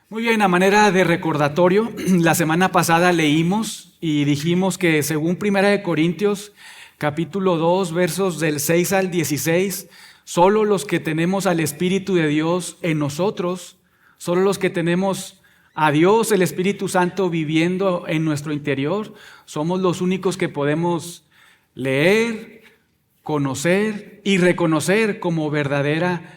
Muy bien, a manera de recordatorio, la semana pasada leímos y dijimos que según 1 Corintios, capítulo 2, versos del 6 al 16, solo los que tenemos al Espíritu de Dios en nosotros, solo los que tenemos a Dios, el Espíritu Santo viviendo en nuestro interior, somos los únicos que podemos leer, conocer y reconocer como verdadera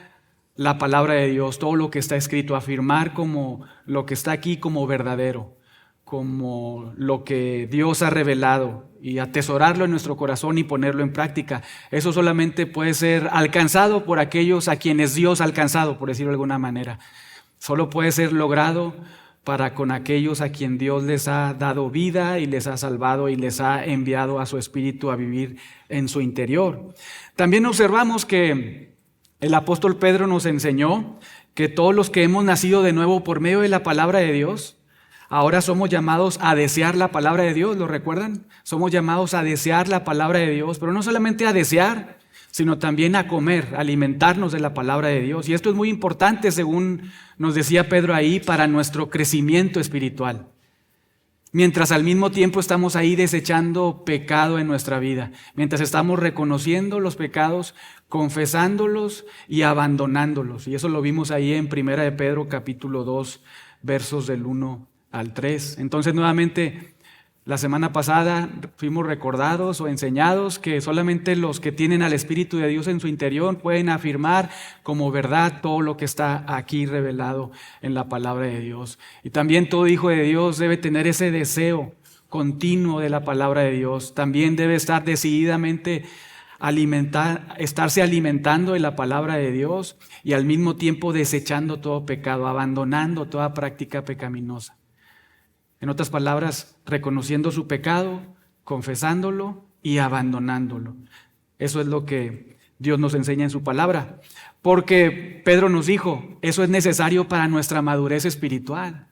la palabra de Dios, todo lo que está escrito, afirmar como lo que está aquí como verdadero, como lo que Dios ha revelado y atesorarlo en nuestro corazón y ponerlo en práctica. Eso solamente puede ser alcanzado por aquellos a quienes Dios ha alcanzado, por decirlo de alguna manera. Solo puede ser logrado para con aquellos a quien Dios les ha dado vida y les ha salvado y les ha enviado a su Espíritu a vivir en su interior. También observamos que el apóstol Pedro nos enseñó que todos los que hemos nacido de nuevo por medio de la palabra de Dios, ahora somos llamados a desear la palabra de Dios, ¿lo recuerdan? Somos llamados a desear la palabra de Dios, pero no solamente a desear, sino también a comer, alimentarnos de la palabra de Dios. Y esto es muy importante, según nos decía Pedro ahí, para nuestro crecimiento espiritual. Mientras al mismo tiempo estamos ahí desechando pecado en nuestra vida, mientras estamos reconociendo los pecados, confesándolos y abandonándolos. Y eso lo vimos ahí en 1 Pedro capítulo 2, versos del 1 al 3. Entonces nuevamente, la semana pasada fuimos recordados o enseñados que solamente los que tienen al Espíritu de Dios en su interior pueden afirmar como verdad todo lo que está aquí revelado en la palabra de Dios. Y también todo hijo de Dios debe tener ese deseo continuo de la palabra de Dios. También debe estar decididamente estarse alimentando de la palabra de Dios y al mismo tiempo desechando todo pecado, abandonando toda práctica pecaminosa. En otras palabras, reconociendo su pecado, confesándolo y abandonándolo. Eso es lo que Dios nos enseña en su palabra. Porque Pedro nos dijo, eso es necesario para nuestra madurez espiritual.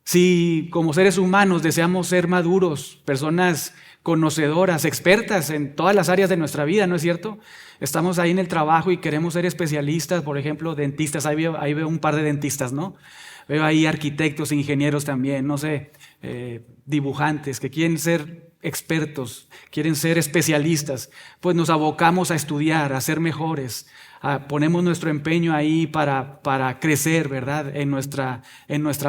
Si como seres humanos deseamos ser maduros, personas conocedoras, expertas en todas las áreas de nuestra vida, ¿no es cierto? Estamos ahí en el trabajo y queremos ser especialistas, por ejemplo, dentistas. Ahí veo un par de dentistas, ¿no? Veo ahí arquitectos, ingenieros también, no sé, dibujantes que quieren ser expertos, quieren ser especialistas. Pues nos abocamos a estudiar, a ser mejores, ponemos nuestro empeño ahí para crecer, ¿verdad? En nuestra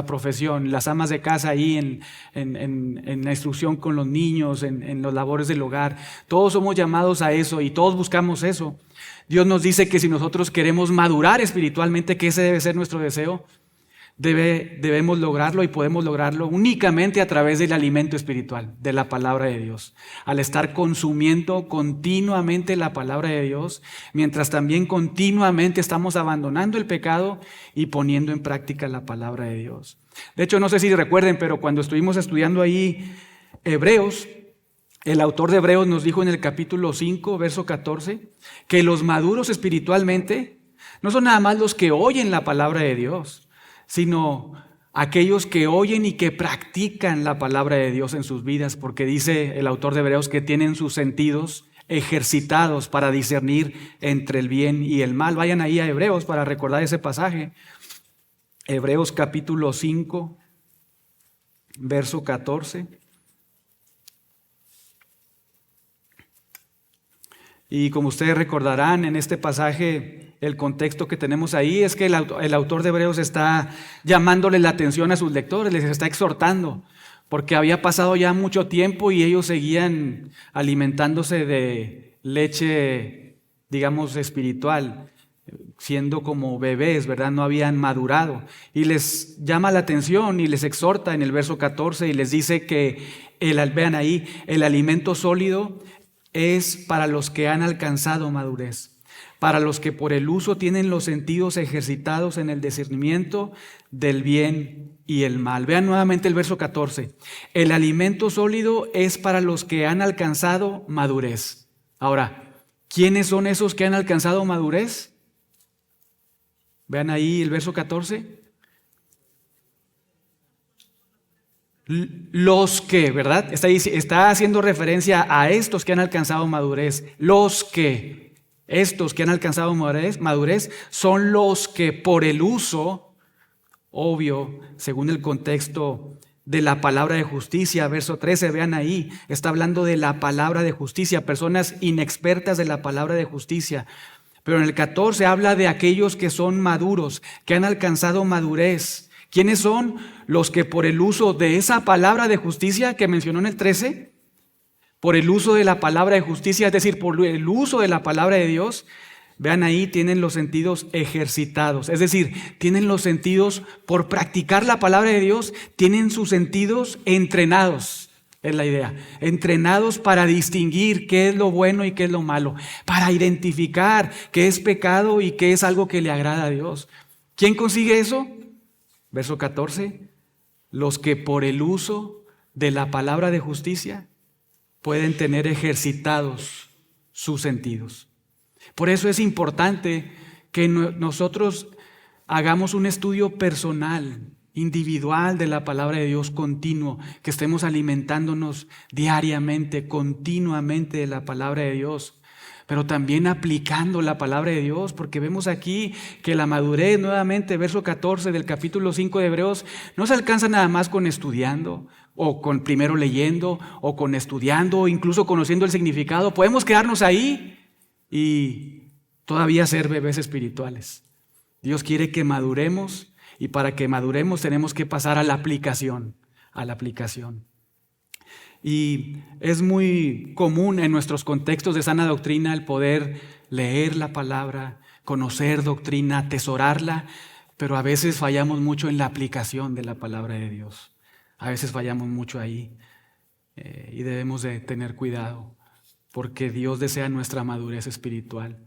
profesión. Las amas de casa ahí en la instrucción con los niños, en las labores del hogar. Todos somos llamados a eso y todos buscamos eso. Dios nos dice que si nosotros queremos madurar espiritualmente, que ese debe ser nuestro deseo, debemos lograrlo y podemos lograrlo únicamente a través del alimento espiritual, de la palabra de Dios. Al estar consumiendo continuamente la palabra de Dios, mientras también continuamente estamos abandonando el pecado y poniendo en práctica la palabra de Dios. De hecho, no sé si recuerden, pero cuando estuvimos estudiando ahí Hebreos, el autor de Hebreos nos dijo en el capítulo 5, verso 14, que los maduros espiritualmente no son nada más los que oyen la palabra de Dios, sino aquellos que oyen y que practican la palabra de Dios en sus vidas, porque dice el autor de Hebreos que tienen sus sentidos ejercitados para discernir entre el bien y el mal. Vayan ahí a Hebreos para recordar ese pasaje. Hebreos capítulo 5, verso 14. Y como ustedes recordarán, en este pasaje, el contexto que tenemos ahí es que el autor de Hebreos está llamándole la atención a sus lectores, les está exhortando, porque había pasado ya mucho tiempo y ellos seguían alimentándose de leche, digamos, espiritual, siendo como bebés, ¿verdad? No habían madurado. Y les llama la atención y les exhorta en el verso 14 y les dice que, vean ahí, el alimento sólido es para los que han alcanzado madurez, para los que por el uso tienen los sentidos ejercitados en el discernimiento del bien y el mal. Vean nuevamente el verso 14. El alimento sólido es para los que han alcanzado madurez. Ahora, ¿quiénes son esos que han alcanzado madurez? Vean ahí el verso 14. Los que, ¿verdad? Está haciendo referencia a estos que han alcanzado madurez. Estos que han alcanzado madurez son los que por el uso obvio, según el contexto de la palabra de justicia. Verso 13, vean ahí, está hablando de la palabra de justicia, personas inexpertas de la palabra de justicia. Pero en el 14 habla de aquellos que son maduros, que han alcanzado madurez. ¿Quiénes son? Los que por el uso de esa palabra de justicia que mencionó en el 13, por el uso de la palabra de justicia, es decir, por el uso de la palabra de Dios, vean ahí, tienen los sentidos ejercitados. Es decir, tienen los sentidos, por practicar la palabra de Dios, tienen sus sentidos entrenados. Es la idea. Entrenados para distinguir qué es lo bueno y qué es lo malo. Para identificar qué es pecado y qué es algo que le agrada a Dios. ¿Quién consigue eso? Verso 14. Los que por el uso de la palabra de justicia pueden tener ejercitados sus sentidos. Por eso es importante que nosotros hagamos un estudio personal, individual de la palabra de Dios continuo, que estemos alimentándonos diariamente, continuamente de la palabra de Dios, pero también aplicando la palabra de Dios, porque vemos aquí que la madurez, nuevamente, verso 14 del capítulo 5 de Hebreos, no se alcanza nada más con estudiando, o con primero leyendo, o con estudiando, o incluso conociendo el significado. Podemos quedarnos ahí y todavía ser bebés espirituales. Dios quiere que maduremos, y para que maduremos tenemos que pasar a la aplicación, Y es muy común en nuestros contextos de sana doctrina el poder leer la palabra, conocer doctrina, atesorarla, pero a veces fallamos mucho en la aplicación de la palabra de Dios. A veces fallamos mucho ahí y debemos de tener cuidado, porque Dios desea nuestra madurez espiritual.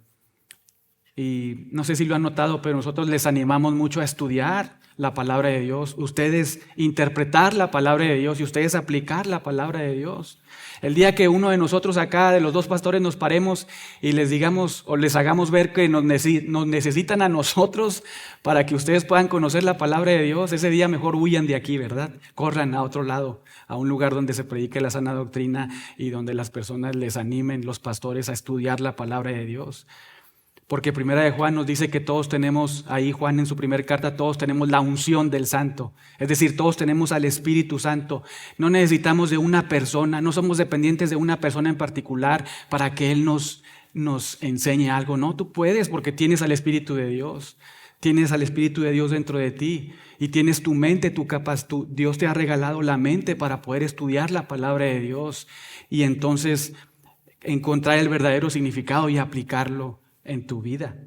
Y no sé si lo han notado, pero nosotros les animamos mucho a estudiar la palabra de Dios, ustedes interpretar la palabra de Dios y ustedes aplicar la palabra de Dios. El día que uno de nosotros acá, de los dos pastores, nos paremos y les digamos o les hagamos ver que nos necesitan a nosotros para que ustedes puedan conocer la palabra de Dios, ese día mejor huyan de aquí, ¿verdad? Corran a otro lado, a un lugar donde se predique la sana doctrina y donde las personas les animen, los pastores, a estudiar la palabra de Dios. Porque Primera de Juan nos dice que todos tenemos, ahí Juan en su primera carta, todos tenemos la unción del Santo. Es decir, todos tenemos al Espíritu Santo. No necesitamos de una persona, no somos dependientes de una persona en particular para que Él nos enseñe algo. No, tú puedes porque tienes al Espíritu de Dios. Tienes al Espíritu de Dios dentro de ti y tienes tu mente, Dios te ha regalado la mente para poder estudiar la palabra de Dios y entonces encontrar el verdadero significado y aplicarlo en tu vida.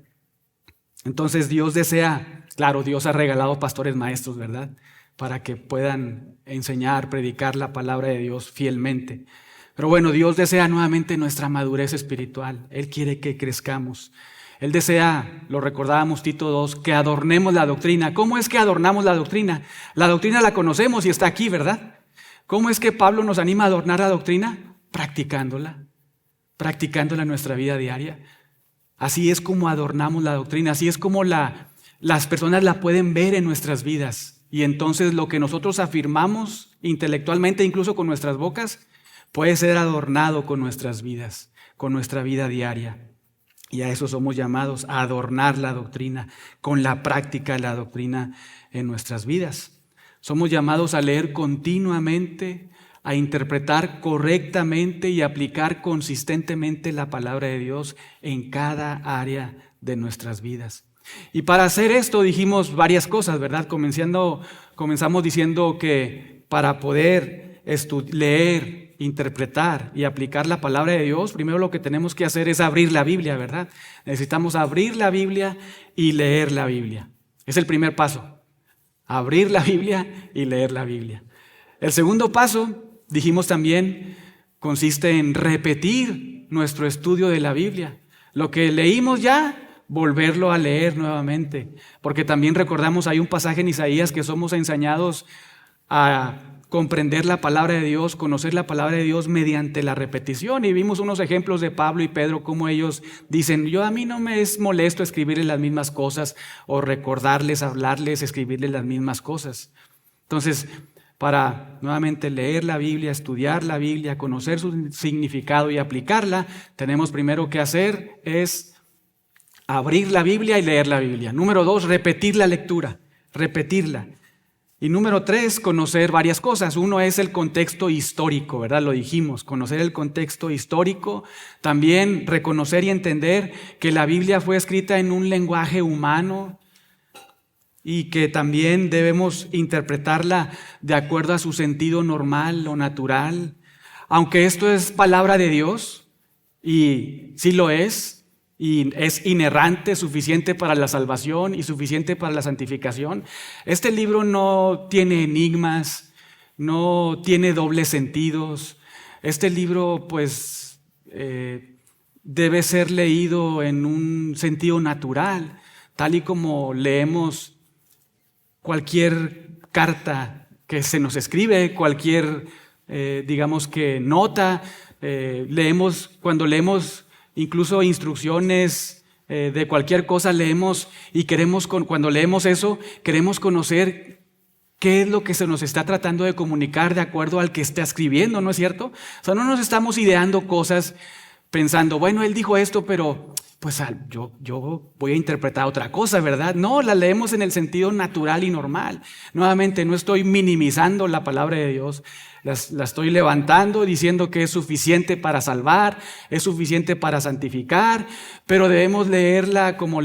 Entonces Dios desea, claro, Dios ha regalado pastores maestros, ¿verdad? Para que puedan enseñar, predicar la palabra de Dios fielmente. Pero bueno, Dios desea nuevamente nuestra madurez espiritual. Él quiere que crezcamos. Él desea, lo recordábamos Tito 2, que adornemos la doctrina. ¿Cómo es que adornamos la doctrina? La doctrina la conocemos y está aquí, ¿verdad? ¿Cómo es que Pablo nos anima a adornar la doctrina? Practicándola en nuestra vida diaria. Así es como adornamos la doctrina, así es como las personas la pueden ver en nuestras vidas. Y entonces lo que nosotros afirmamos intelectualmente, incluso con nuestras bocas, puede ser adornado con nuestras vidas, con nuestra vida diaria. Y a eso somos llamados, a adornar la doctrina, con la práctica de la doctrina en nuestras vidas. Somos llamados a leer continuamente, a interpretar correctamente y aplicar consistentemente la palabra de Dios en cada área de nuestras vidas. Y para hacer esto dijimos varias cosas, ¿verdad? Comenzamos diciendo que para poder leer, interpretar y aplicar la palabra de Dios, primero lo que tenemos que hacer es abrir la Biblia, ¿verdad? Necesitamos abrir la Biblia y leer la Biblia. Es el primer paso, abrir la Biblia y leer la Biblia. El segundo paso, dijimos también, consiste en repetir nuestro estudio de la Biblia. Lo que leímos ya, volverlo a leer nuevamente. Porque también recordamos, hay un pasaje en Isaías que somos enseñados a comprender la palabra de Dios, conocer la palabra de Dios mediante la repetición. Y vimos unos ejemplos de Pablo y Pedro, como ellos dicen, a mí no me es molesto escribirles las mismas cosas, o recordarles, hablarles, escribirles las mismas cosas. Entonces, para nuevamente leer la Biblia, estudiar la Biblia, conocer su significado y aplicarla, tenemos primero que hacer es abrir la Biblia y leer la Biblia. Número 2, repetir la lectura. repetirla. Y número 3, conocer varias cosas. Uno es el contexto histórico, ¿verdad? Lo dijimos, conocer el contexto histórico. También reconocer y entender que la Biblia fue escrita en un lenguaje humano y que también debemos interpretarla de acuerdo a su sentido normal o natural. Aunque esto es palabra de Dios, y sí lo es, y es inerrante, suficiente para la salvación y suficiente para la santificación. Este libro no tiene enigmas, no tiene dobles sentidos. Este libro, pues, debe ser leído en un sentido natural, tal y como leemos cualquier carta que se nos escribe, cualquier, digamos que nota. Cuando leemos incluso instrucciones de cualquier cosa leemos y cuando leemos eso, queremos conocer qué es lo que se nos está tratando de comunicar de acuerdo al que está escribiendo, ¿no es cierto? O sea, no nos estamos ideando cosas pensando, bueno, él dijo esto, pero pues yo voy a interpretar otra cosa, ¿verdad? No, la leemos en el sentido natural y normal. Nuevamente, no estoy minimizando la palabra de Dios, la estoy levantando diciendo que es suficiente para salvar, es suficiente para santificar, pero debemos leerla como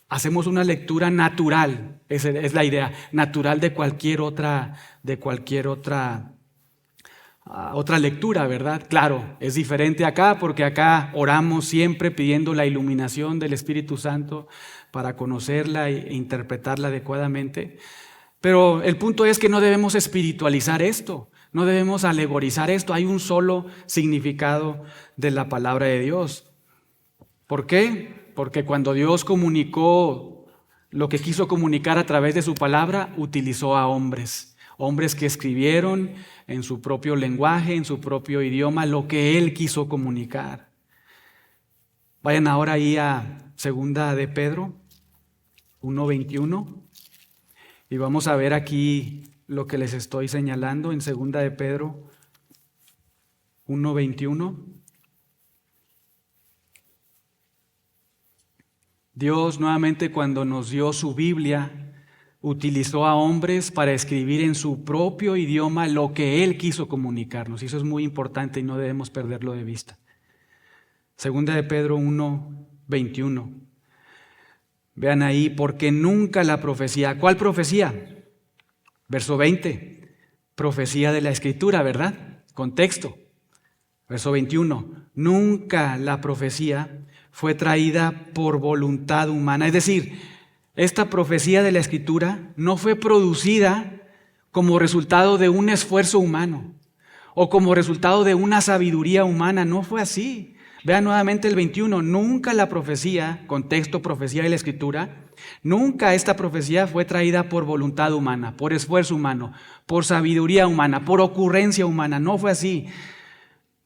hacemos una lectura natural, esa es la idea, natural de cualquier otra lectura, ¿verdad? Claro, es diferente acá porque acá oramos siempre pidiendo la iluminación del Espíritu Santo para conocerla e interpretarla adecuadamente. Pero el punto es que no debemos espiritualizar esto, no debemos alegorizar esto. Hay un solo significado de la palabra de Dios. ¿Por qué? Porque cuando Dios comunicó lo que quiso comunicar a través de su palabra, utilizó a hombres que escribieron en su propio lenguaje, en su propio idioma, lo que Él quiso comunicar. Vayan ahora ahí a 2 de Pedro 1:21 y vamos a ver aquí lo que les estoy señalando en 2 de Pedro 1:21. Dios nuevamente cuando nos dio su Biblia, utilizó a hombres para escribir en su propio idioma lo que Él quiso comunicarnos. Y eso es muy importante y no debemos perderlo de vista. 2 de Pedro 1:21. Vean ahí, porque nunca la profecía. ¿Cuál profecía? Verso 20. Profecía de la Escritura, ¿verdad? Contexto. Verso 21. Nunca la profecía fue traída por voluntad humana. Es decir, esta profecía de la Escritura no fue producida como resultado de un esfuerzo humano o como resultado de una sabiduría humana. No fue así. Vean nuevamente el 21. Nunca la profecía, contexto profecía de la Escritura, nunca esta profecía fue traída por voluntad humana, por esfuerzo humano, por sabiduría humana, por ocurrencia humana. No fue así.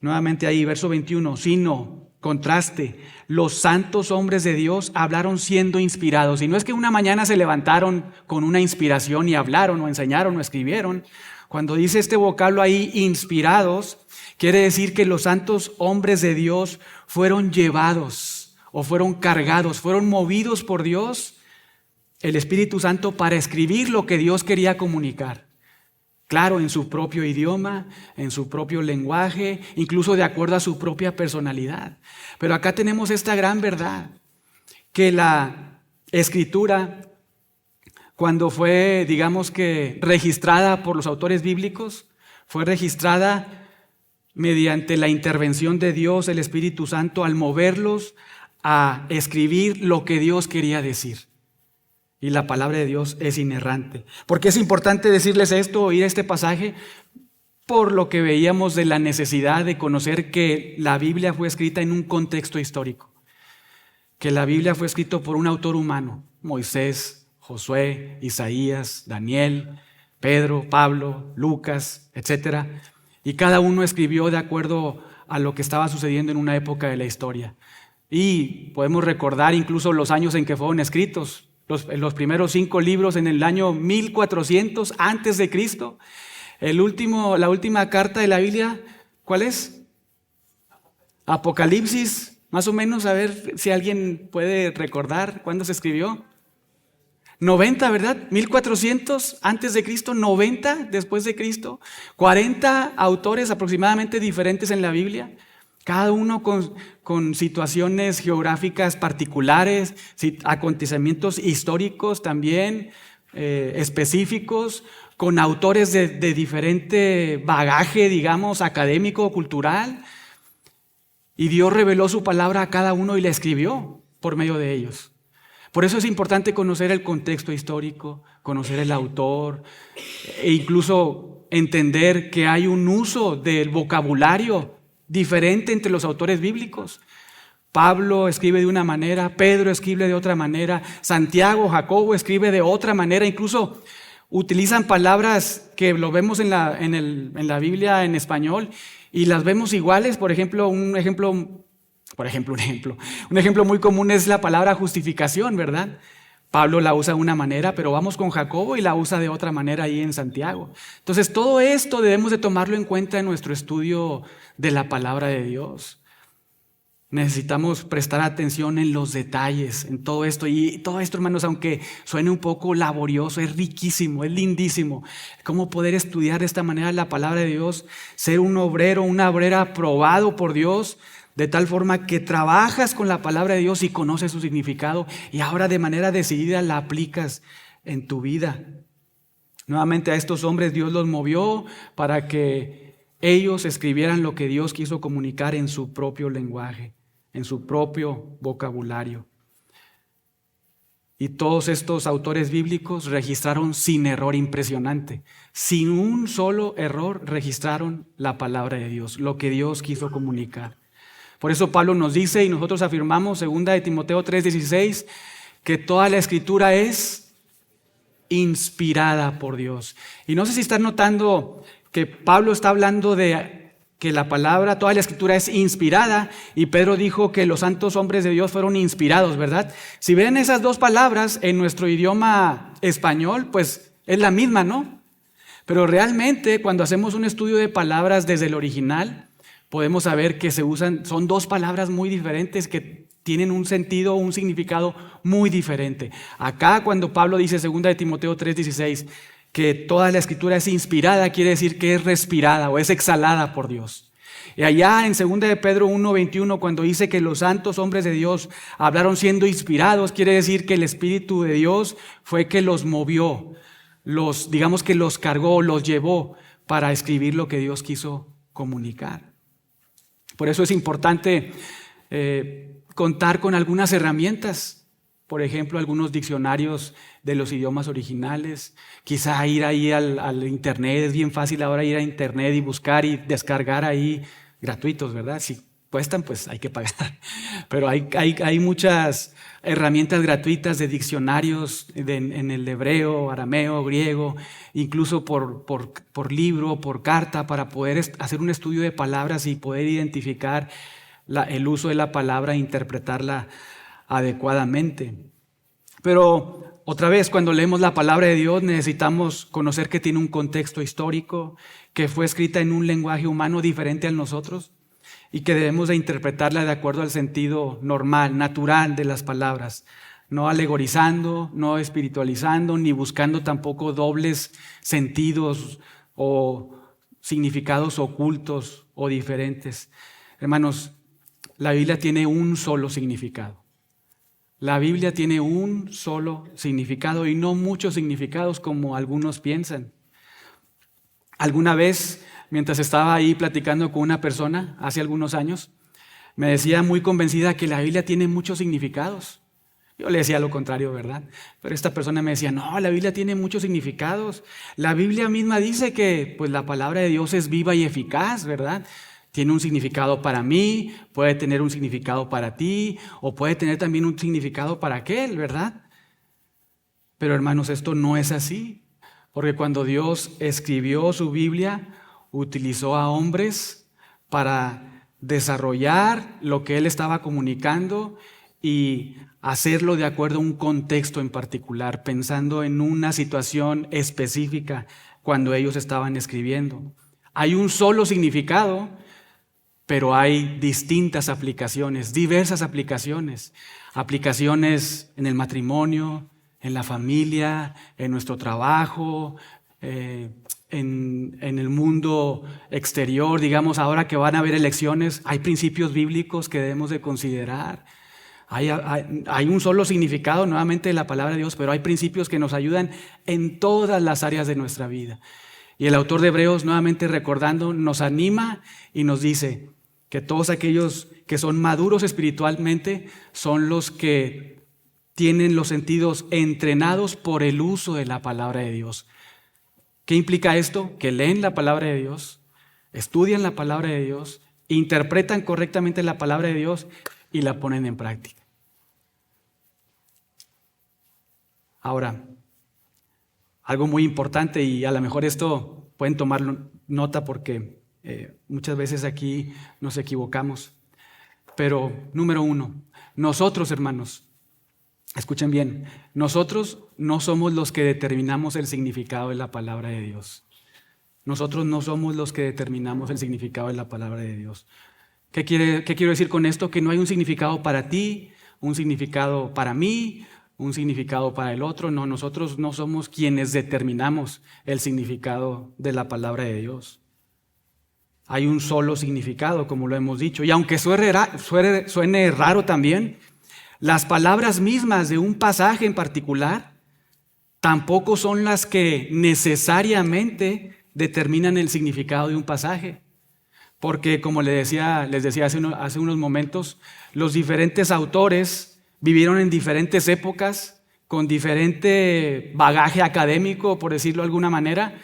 Nuevamente ahí, verso 21. Sino, contraste, los santos hombres de Dios hablaron siendo inspirados. Y no es que una mañana se levantaron con una inspiración y hablaron o enseñaron o escribieron. Cuando dice este vocablo ahí, inspirados, quiere decir que los santos hombres de Dios fueron llevados o fueron cargados, fueron movidos por Dios, el Espíritu Santo, para escribir lo que Dios quería comunicar. Claro, en su propio idioma, en su propio lenguaje, incluso de acuerdo a su propia personalidad. Pero acá tenemos esta gran verdad, que la Escritura, cuando fue, digamos que, registrada por los autores bíblicos, fue registrada mediante la intervención de Dios, el Espíritu Santo, al moverlos a escribir lo que Dios quería decir. Y la palabra de Dios es inerrante. ¿Por qué es importante decirles esto, oír este pasaje? Por lo que veíamos de la necesidad de conocer que la Biblia fue escrita en un contexto histórico. Que la Biblia fue escrita por un autor humano, Moisés, Josué, Isaías, Daniel, Pedro, Pablo, Lucas, etc. Y cada uno escribió de acuerdo a lo que estaba sucediendo en una época de la historia. Y podemos recordar incluso los años en que fueron escritos. Los primeros 5 libros en el año 1400 antes de Cristo. La última carta de la Biblia, ¿cuál es? Apocalipsis, más o menos, a ver si alguien puede recordar cuándo se escribió. 90, ¿verdad? 1400 antes de Cristo, 90 después de Cristo, 40 autores aproximadamente diferentes en la Biblia, cada uno con situaciones geográficas particulares, acontecimientos históricos también específicos, con autores de diferente bagaje, digamos, académico o cultural. Y Dios reveló su palabra a cada uno y la escribió por medio de ellos. Por eso es importante conocer el contexto histórico, conocer el autor e incluso entender que hay un uso del vocabulario diferente entre los autores bíblicos. Pablo escribe de una manera, Pedro escribe de otra manera, Santiago, Jacobo escribe de otra manera, incluso utilizan palabras que lo vemos en la Biblia en español y las vemos iguales. Por ejemplo, un ejemplo muy común es la palabra justificación, ¿verdad? Pablo la usa de una manera, pero vamos con Jacobo y la usa de otra manera ahí en Santiago. Entonces, todo esto debemos de tomarlo en cuenta en nuestro estudio de la palabra de Dios. Necesitamos prestar atención en los detalles, en todo esto. Y todo esto, hermanos, aunque suene un poco laborioso, es riquísimo, es lindísimo. Cómo poder estudiar de esta manera la palabra de Dios, ser un obrero, una obrera aprobado por Dios, de tal forma que trabajas con la palabra de Dios y conoces su significado y ahora de manera decidida la aplicas en tu vida. Nuevamente a estos hombres Dios los movió para que ellos escribieran lo que Dios quiso comunicar en su propio lenguaje, en su propio vocabulario. Y todos estos autores bíblicos registraron sin error, impresionante. Sin un solo error registraron la palabra de Dios, lo que Dios quiso comunicar. Por eso Pablo nos dice y nosotros afirmamos, 2 de Timoteo 3:16, que toda la escritura es inspirada por Dios. Y no sé si están notando que Pablo está hablando de que la palabra, toda la escritura es inspirada, y Pedro dijo que los santos hombres de Dios fueron inspirados, ¿verdad? Si ven esas dos palabras en nuestro idioma español, pues es la misma, ¿no? Pero realmente cuando hacemos un estudio de palabras desde el original, podemos saber que son dos palabras muy diferentes que tienen un sentido, un significado muy diferente. Acá cuando Pablo dice 2 de Timoteo 3:16 que toda la escritura es inspirada, quiere decir que es respirada o es exhalada por Dios. Y allá en 2 de Pedro 1:21 cuando dice que los santos hombres de Dios hablaron siendo inspirados, quiere decir que el Espíritu de Dios fue que los movió, digamos que los cargó, los llevó para escribir lo que Dios quiso comunicar. Por eso es importante contar con algunas herramientas, por ejemplo, algunos diccionarios de los idiomas originales, quizá ir ahí al internet, es bien fácil ahora ir a internet y buscar y descargar ahí gratuitos, ¿verdad? Si cuestan, pues hay que pagar, pero hay muchas herramientas gratuitas de diccionarios en el hebreo, arameo, griego, incluso por libro, por carta, para poder hacer un estudio de palabras y poder identificar el uso de la palabra e interpretarla adecuadamente. Pero otra vez, cuando leemos la palabra de Dios, necesitamos conocer que tiene un contexto histórico, que fue escrita en un lenguaje humano diferente al nosotros, y que debemos de interpretarla de acuerdo al sentido normal, natural de las palabras, no alegorizando, no espiritualizando, ni buscando tampoco dobles sentidos o significados ocultos o diferentes. Hermanos, la Biblia tiene un solo significado. La Biblia tiene un solo significado y no muchos significados como algunos piensan. Alguna vez, mientras estaba ahí platicando con una persona hace algunos años, me decía muy convencida que la Biblia tiene muchos significados. Yo le decía lo contrario, ¿verdad? Pero esta persona me decía, no, la Biblia tiene muchos significados. La Biblia misma dice que pues, la palabra de Dios es viva y eficaz, ¿verdad? Tiene un significado para mí, puede tener un significado para ti, o puede tener también un significado para aquel, ¿verdad? Pero hermanos, esto no es así. Porque cuando Dios escribió su Biblia, utilizó a hombres para desarrollar lo que Él estaba comunicando y hacerlo de acuerdo a un contexto en particular, pensando en una situación específica cuando ellos estaban escribiendo. Hay un solo significado, pero hay distintas aplicaciones, diversas aplicaciones. Aplicaciones en el matrimonio, en la familia, en nuestro trabajo, en el mundo exterior. Digamos, ahora que van a haber elecciones, hay principios bíblicos que debemos de considerar. Hay un solo significado nuevamente de la palabra de Dios, pero hay principios que nos ayudan en todas las áreas de nuestra vida. Y el autor de Hebreos, nuevamente recordando, nos anima y nos dice que todos aquellos que son maduros espiritualmente son los que tienen los sentidos entrenados por el uso de la palabra de Dios. ¿Qué implica esto? Que leen la palabra de Dios, estudian la palabra de Dios, interpretan correctamente la palabra de Dios y la ponen en práctica. Ahora, algo muy importante, y a lo mejor esto pueden tomar nota porque muchas veces aquí nos equivocamos. Pero número uno, nosotros, hermanos, escuchen bien, nosotros no somos los que determinamos el significado de la palabra de Dios. Nosotros no somos los que determinamos el significado de la palabra de Dios. ¿Qué quiero decir con esto? Que no hay un significado para ti, un significado para mí, un significado para el otro. No, nosotros no somos quienes determinamos el significado de la palabra de Dios. Hay un solo significado, como lo hemos dicho. Y aunque suene raro también, las palabras mismas de un pasaje en particular tampoco son las que necesariamente determinan el significado de un pasaje. Porque, como les decía hace unos momentos, los diferentes autores vivieron en diferentes épocas, con diferente bagaje académico, por decirlo de alguna manera,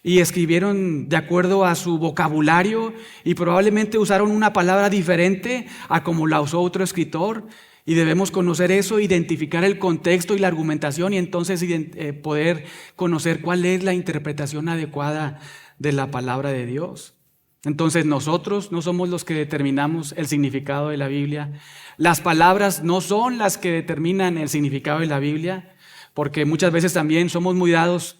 y escribieron de acuerdo a su vocabulario y probablemente usaron una palabra diferente a como la usó otro escritor. Y debemos conocer eso, identificar el contexto y la argumentación y entonces poder conocer cuál es la interpretación adecuada de la palabra de Dios. Entonces nosotros no somos los que determinamos el significado de la Biblia. Las palabras no son las que determinan el significado de la Biblia, porque muchas veces también somos muy dados,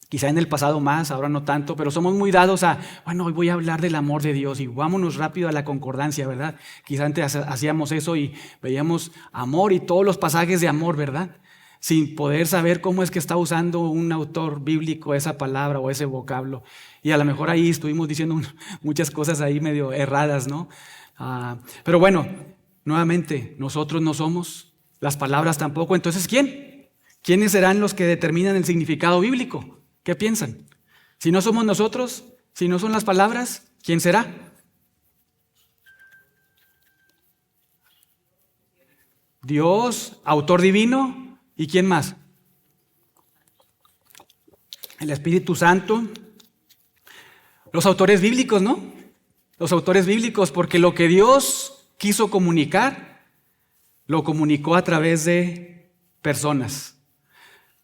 quizá en el pasado más, ahora no tanto, pero somos muy dados a, bueno, hoy voy a hablar del amor de Dios y vámonos rápido a la concordancia, ¿verdad? Quizá antes hacíamos eso y veíamos amor y todos los pasajes de amor, ¿verdad? Sin poder saber cómo es que está usando un autor bíblico esa palabra o ese vocablo. Y a lo mejor ahí estuvimos diciendo muchas cosas ahí medio erradas, ¿no? Pero bueno, nuevamente, nosotros no somos, las palabras tampoco. Entonces, ¿quién? ¿Quiénes serán los que determinan el significado bíblico? ¿Qué piensan? Si no somos nosotros, si no son las palabras, ¿quién será? Dios, autor divino, ¿y quién más? El Espíritu Santo. Los autores bíblicos, ¿no? Los autores bíblicos, porque lo que Dios quiso comunicar, lo comunicó a través de personas.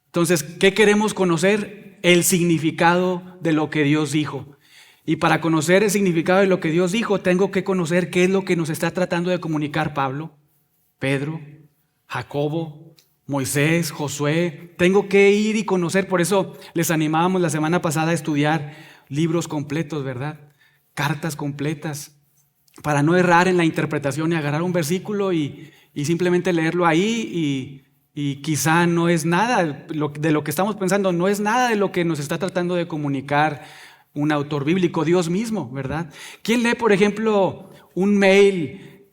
Entonces, ¿qué queremos conocer? El significado de lo que Dios dijo. Y para conocer el significado de lo que Dios dijo, tengo que conocer qué es lo que nos está tratando de comunicar Pablo, Pedro, Jacobo, Moisés, Josué. Tengo que ir y conocer. Por eso les animábamos la semana pasada a estudiar libros completos, ¿verdad? Cartas completas, para no errar en la interpretación y agarrar un versículo y simplemente leerlo ahí y quizá no es nada de lo que estamos pensando, no es nada de lo que nos está tratando de comunicar un autor bíblico, Dios mismo, ¿verdad? ¿Quién lee, por ejemplo, un mail?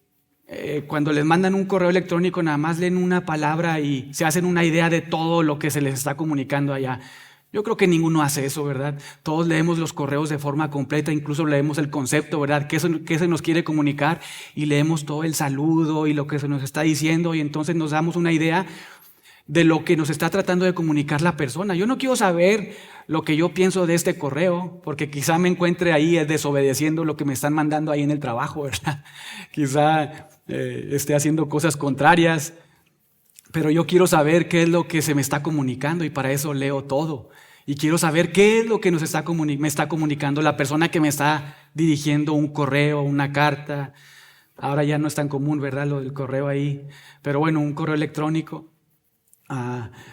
Cuando les mandan un correo electrónico, nada más leen una palabra y se hacen una idea de todo lo que se les está comunicando allá. Yo creo que ninguno hace eso, ¿verdad? Todos leemos los correos de forma completa, incluso leemos el concepto, ¿verdad? ¿Qué se nos quiere comunicar? Y leemos todo el saludo y lo que se nos está diciendo y entonces nos damos una idea de lo que nos está tratando de comunicar la persona. Yo no quiero saber lo que yo pienso de este correo, porque quizá me encuentre ahí desobedeciendo lo que me están mandando ahí en el trabajo, ¿verdad? Quizá esté haciendo cosas contrarias, pero yo quiero saber qué es lo que se me está comunicando y para eso leo todo. Y quiero saber qué es lo que me está comunicando la persona que me está dirigiendo un correo, una carta. Ahora ya no es tan común, ¿verdad? Lo del correo ahí, pero bueno, un correo electrónico.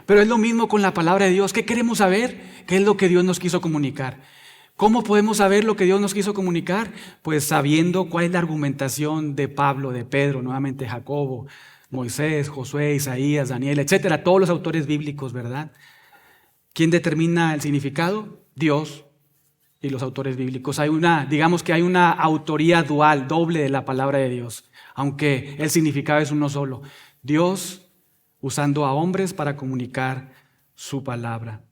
Pero es lo mismo con la palabra de Dios. ¿Qué queremos saber? ¿Qué es lo que Dios nos quiso comunicar? ¿Cómo podemos saber lo que Dios nos quiso comunicar? Pues sabiendo cuál es la argumentación de Pablo, de Pedro, nuevamente Jacobo, Moisés, Josué, Isaías, Daniel, etcétera, todos los autores bíblicos, ¿verdad? ¿Quién determina el significado? Dios y los autores bíblicos. Digamos que hay una autoría dual, doble de la palabra de Dios, aunque el significado es uno solo. Dios usando a hombres para comunicar su palabra.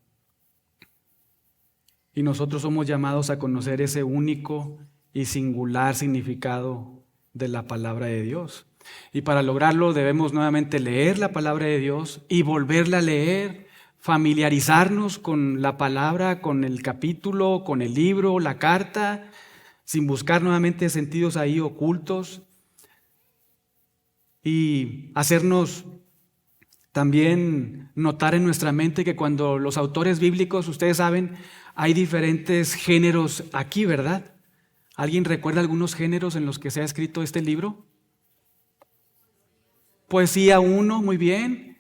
Y nosotros somos llamados a conocer ese único y singular significado de la palabra de Dios. Y para lograrlo debemos nuevamente leer la palabra de Dios y volverla a leer, familiarizarnos con la palabra, con el capítulo, con el libro, la carta, sin buscar nuevamente sentidos ahí ocultos, y hacernos también notar en nuestra mente que cuando los autores bíblicos, ustedes saben, hay diferentes géneros aquí, ¿verdad? ¿Alguien recuerda algunos géneros en los que se ha escrito este libro? Poesía 1, muy bien.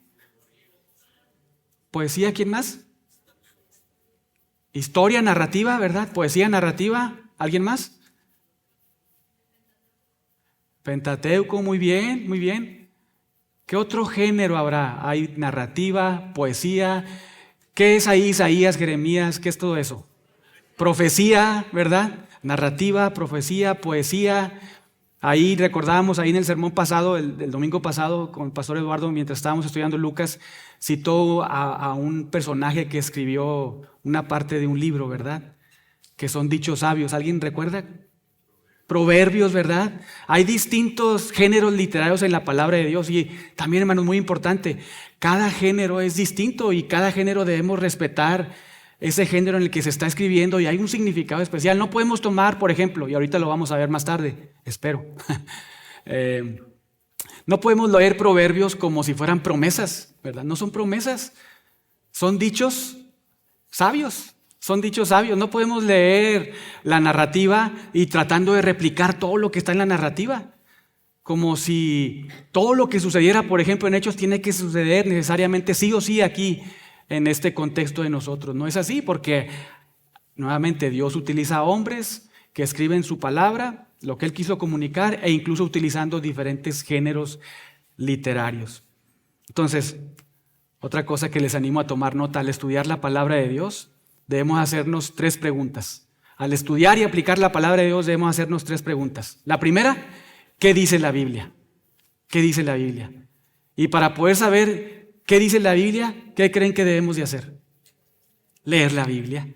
Poesía, ¿quién más? Historia, narrativa, ¿verdad? Poesía, narrativa, ¿alguien más? Pentateuco, muy bien, muy bien. ¿Qué otro género habrá? Hay narrativa, poesía. ¿Qué es ahí Isaías, Jeremías? ¿Qué es todo eso? Profecía, ¿verdad? Narrativa, profecía, poesía. Ahí recordábamos, ahí en el sermón pasado, el domingo pasado, con el pastor Eduardo, mientras estábamos estudiando Lucas, citó a un personaje que escribió una parte de un libro, ¿verdad? Que son dichos sabios. ¿Alguien recuerda? Proverbios, ¿verdad? Hay distintos géneros literarios en la palabra de Dios y también, hermanos, muy importante, cada género es distinto y cada género debemos respetar ese género en el que se está escribiendo y hay un significado especial. No podemos tomar, por ejemplo, y ahorita lo vamos a ver más tarde, espero, no podemos leer proverbios como si fueran promesas, ¿verdad? No son promesas, son dichos sabios. Son dichos sabios. No podemos leer la narrativa y tratando de replicar todo lo que está en la narrativa. Como si todo lo que sucediera, por ejemplo, en Hechos tiene que suceder necesariamente sí o sí aquí en este contexto de nosotros. No es así porque nuevamente Dios utiliza a hombres que escriben su palabra, lo que Él quiso comunicar e incluso utilizando diferentes géneros literarios. Entonces, otra cosa que les animo a tomar nota al estudiar la palabra de Dios, debemos hacernos 3 preguntas. Al estudiar y aplicar la palabra de Dios debemos hacernos 3 preguntas. La primera, ¿qué dice la Biblia? ¿Qué dice la Biblia? Y para poder saber qué dice la Biblia, ¿qué creen que debemos de hacer? Leer la Biblia.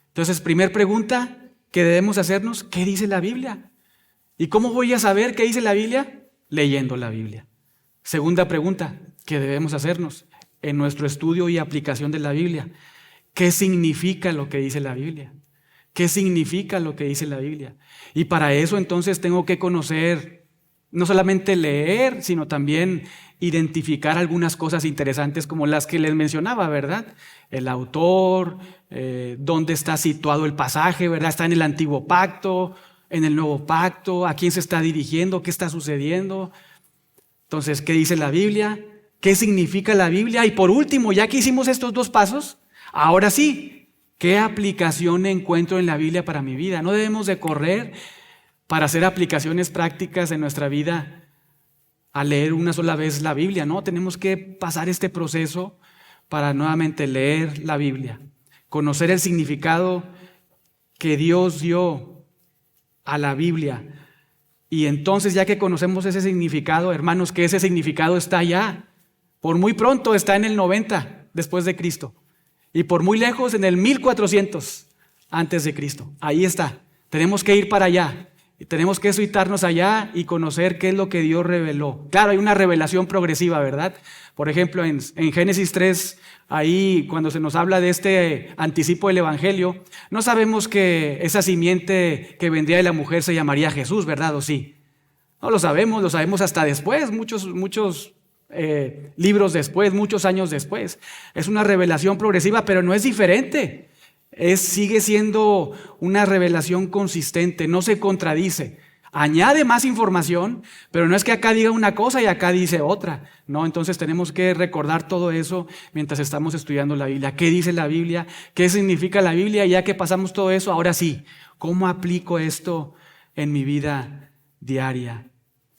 Entonces, primer pregunta que debemos hacernos, ¿qué dice la Biblia? ¿Y cómo voy a saber qué dice la Biblia? Leyendo la Biblia. Segunda pregunta que debemos hacernos en nuestro estudio y aplicación de la Biblia. ¿Qué significa lo que dice la Biblia? ¿Qué significa lo que dice la Biblia? Y para eso entonces tengo que conocer, no solamente leer, sino también identificar algunas cosas interesantes como las que les mencionaba, ¿verdad? El autor, dónde está situado el pasaje, ¿verdad? Está en el Antiguo Pacto, en el Nuevo Pacto, a quién se está dirigiendo, qué está sucediendo. Entonces, ¿qué dice la Biblia? ¿Qué significa la Biblia? Y por último, ya que hicimos estos 2 pasos, ahora sí, ¿qué aplicación encuentro en la Biblia para mi vida? No debemos de correr para hacer aplicaciones prácticas en nuestra vida a leer una sola vez la Biblia, ¿no? Tenemos que pasar este proceso para nuevamente leer la Biblia, conocer el significado que Dios dio a la Biblia. Y entonces, ya que conocemos ese significado, hermanos, que ese significado está ya, por muy pronto está en el 90 después de Cristo. Y por muy lejos en el 1400 antes de Cristo. Ahí está. Tenemos que ir para allá. Y tenemos que situarnos allá y conocer qué es lo que Dios reveló. Claro, hay una revelación progresiva, ¿verdad? Por ejemplo, en Génesis 3, ahí cuando se nos habla de este anticipo del Evangelio, no sabemos que esa simiente que vendría de la mujer se llamaría Jesús, ¿verdad? ¿O sí? No lo sabemos hasta después, muchos libros después, muchos años después. Es una revelación progresiva, pero no es diferente. Sigue siendo una revelación consistente, no se contradice. Añade más información, pero no es que acá diga una cosa y acá dice otra. No, entonces tenemos que recordar todo eso mientras estamos estudiando la Biblia. ¿Qué dice la Biblia? ¿Qué significa la Biblia? Y ya que pasamos todo eso, ahora sí, ¿cómo aplico esto en mi vida diaria?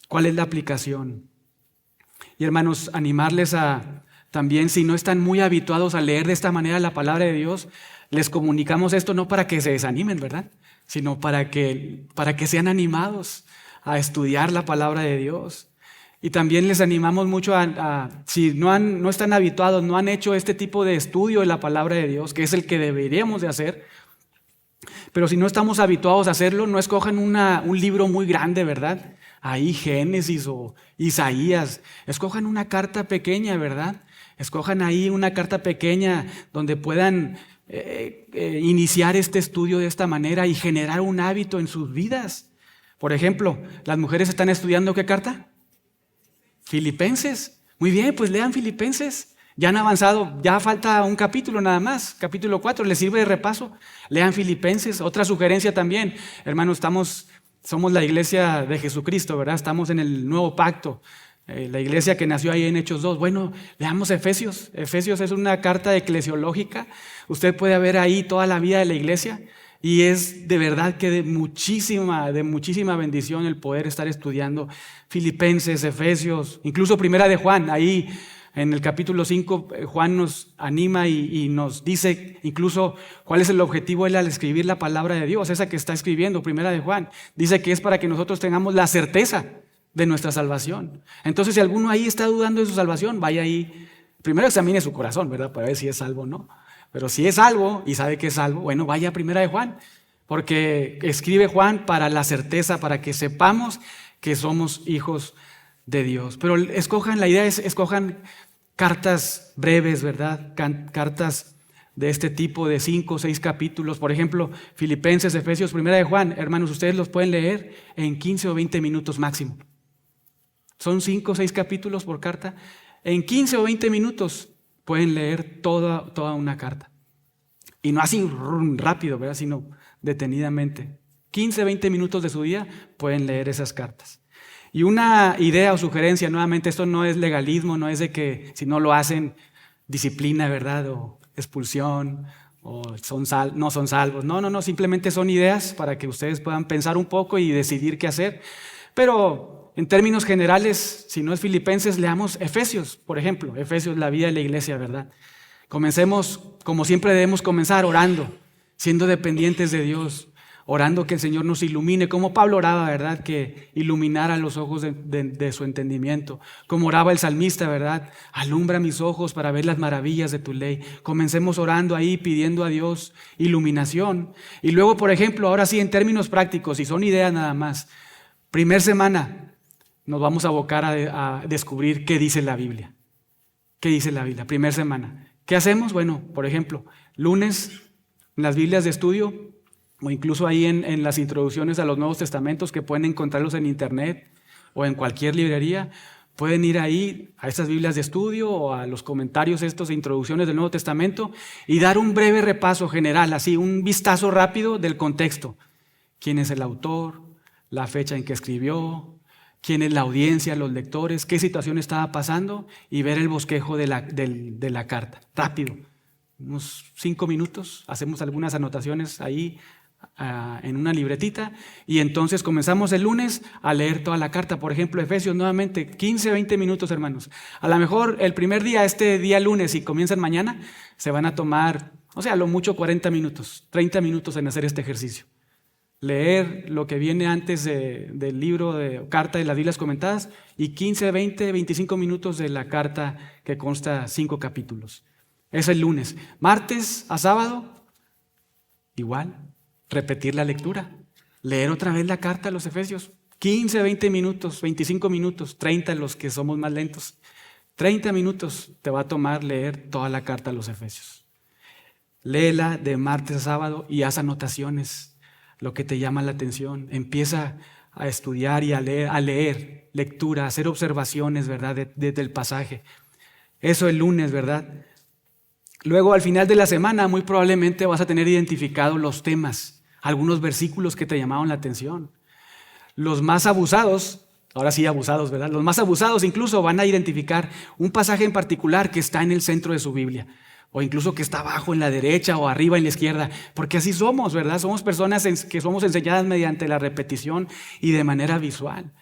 ¿Cuál es la aplicación? Y hermanos, animarles a también, si no están muy habituados a leer de esta manera la palabra de Dios, les comunicamos esto no para que se desanimen, ¿verdad? Sino para que sean animados a estudiar la palabra de Dios. Y también les animamos mucho si no están habituados, no han hecho este tipo de estudio de la palabra de Dios, que es el que deberíamos de hacer, pero si no estamos habituados a hacerlo, no escojan un libro muy grande, ¿verdad? Ahí Génesis o Isaías, escojan una carta pequeña, ¿verdad? Escojan ahí una carta pequeña donde puedan iniciar este estudio de esta manera y generar un hábito en sus vidas. Por ejemplo, las mujeres están estudiando ¿qué carta? Filipenses. Muy bien, pues lean Filipenses. Ya han avanzado, ya falta un capítulo nada más, capítulo 4, les sirve de repaso. Lean Filipenses. Otra sugerencia también, hermanos, somos la iglesia de Jesucristo, ¿verdad? Estamos en el nuevo pacto. La iglesia que nació ahí en Hechos 2. Bueno, leamos Efesios. Efesios es una carta eclesiológica. Usted puede ver ahí toda la vida de la iglesia y es de verdad que de muchísima bendición el poder estar estudiando Filipenses, Efesios, incluso Primera de Juan. Ahí en el capítulo 5 Juan nos anima y nos dice incluso cuál es el objetivo él al escribir la palabra de Dios, esa que está escribiendo, Primera de Juan. Dice que es para que nosotros tengamos la certeza de nuestra salvación. Entonces, si alguno ahí está dudando de su salvación, vaya ahí, primero examine su corazón, ¿verdad? Para ver si es salvo o no. Pero si es salvo y sabe que es salvo, bueno, vaya a Primera de Juan, porque escribe Juan para la certeza, para que sepamos que somos hijos de Dios. Pero la idea es escojan cartas breves, ¿verdad? Cartas de este tipo de 5 o 6 capítulos. Por ejemplo, Filipenses, Efesios, Primera de Juan. Hermanos, ustedes los pueden leer en 15 o 20 minutos máximo. Son 5 o 6 capítulos por carta. En 15 o 20 minutos pueden leer toda una carta. Y no así rápido, ¿verdad? Sino detenidamente. 15 o 20 minutos de su día pueden leer esas cartas. Y una idea o sugerencia, nuevamente, esto no es legalismo, no es de que si no lo hacen, disciplina, ¿verdad? O expulsión, o no son salvos. No, simplemente son ideas para que ustedes puedan pensar un poco y decidir qué hacer. Pero en términos generales, si no es Filipenses, leamos Efesios, por ejemplo. Efesios, la vida de la iglesia, ¿verdad? Comencemos, como siempre debemos comenzar, orando, siendo dependientes de Dios, orando que el Señor nos ilumine, como Pablo oraba, ¿verdad? Que iluminara los ojos de su entendimiento. Como oraba el salmista, ¿verdad? Alumbra mis ojos para ver las maravillas de tu ley. Comencemos orando ahí, pidiendo a Dios iluminación. Y luego, por ejemplo, ahora sí, en términos prácticos, y son ideas nada más, primer semana nos vamos a abocar a descubrir qué dice la Biblia. ¿Qué dice la Biblia? Primer semana. ¿Qué hacemos? Bueno, por ejemplo, lunes, en las Biblias de estudio, o incluso ahí en las introducciones a los Nuevos Testamentos, que pueden encontrarlos en internet o en cualquier librería, pueden ir ahí a estas Biblias de estudio o a los comentarios estos de introducciones del Nuevo Testamento y dar un breve repaso general, así un vistazo rápido del contexto. ¿Quién es el autor? La fecha en que escribió, quién es la audiencia, los lectores, qué situación estaba pasando y ver el bosquejo de la carta. Rápido, unos 5 minutos, hacemos algunas anotaciones ahí en una libretita y entonces comenzamos el lunes a leer toda la carta. Por ejemplo, Efesios nuevamente, 15, 20 minutos, hermanos. A lo mejor el primer día, este día lunes, si comienzan mañana, se van a tomar, a lo mucho 40 minutos, 30 minutos en hacer este ejercicio. Leer lo que viene antes del libro de carta de las Biblias comentadas y 15, 20, 25 minutos de la carta que consta 5 capítulos. Es el lunes. Martes a sábado, igual, repetir la lectura. Leer otra vez la carta a los Efesios. 15, 20 minutos, 25 minutos, 30 los que somos más lentos. 30 minutos te va a tomar leer toda la carta a los Efesios. Léela de martes a sábado y haz anotaciones. Lo que te llama la atención, empieza a estudiar y a leer, lectura, a hacer observaciones, ¿verdad? Desde el pasaje. Eso el lunes, ¿verdad? Luego al final de la semana muy probablemente vas a tener identificados los temas, algunos versículos que te llamaron la atención. Los más abusados, ahora sí abusados, ¿verdad? Los más abusados incluso van a identificar un pasaje en particular que está en el centro de su Biblia. O incluso que está abajo en la derecha o arriba en la izquierda, porque así somos, ¿verdad? Somos personas que somos enseñadas mediante la repetición y de manera visual.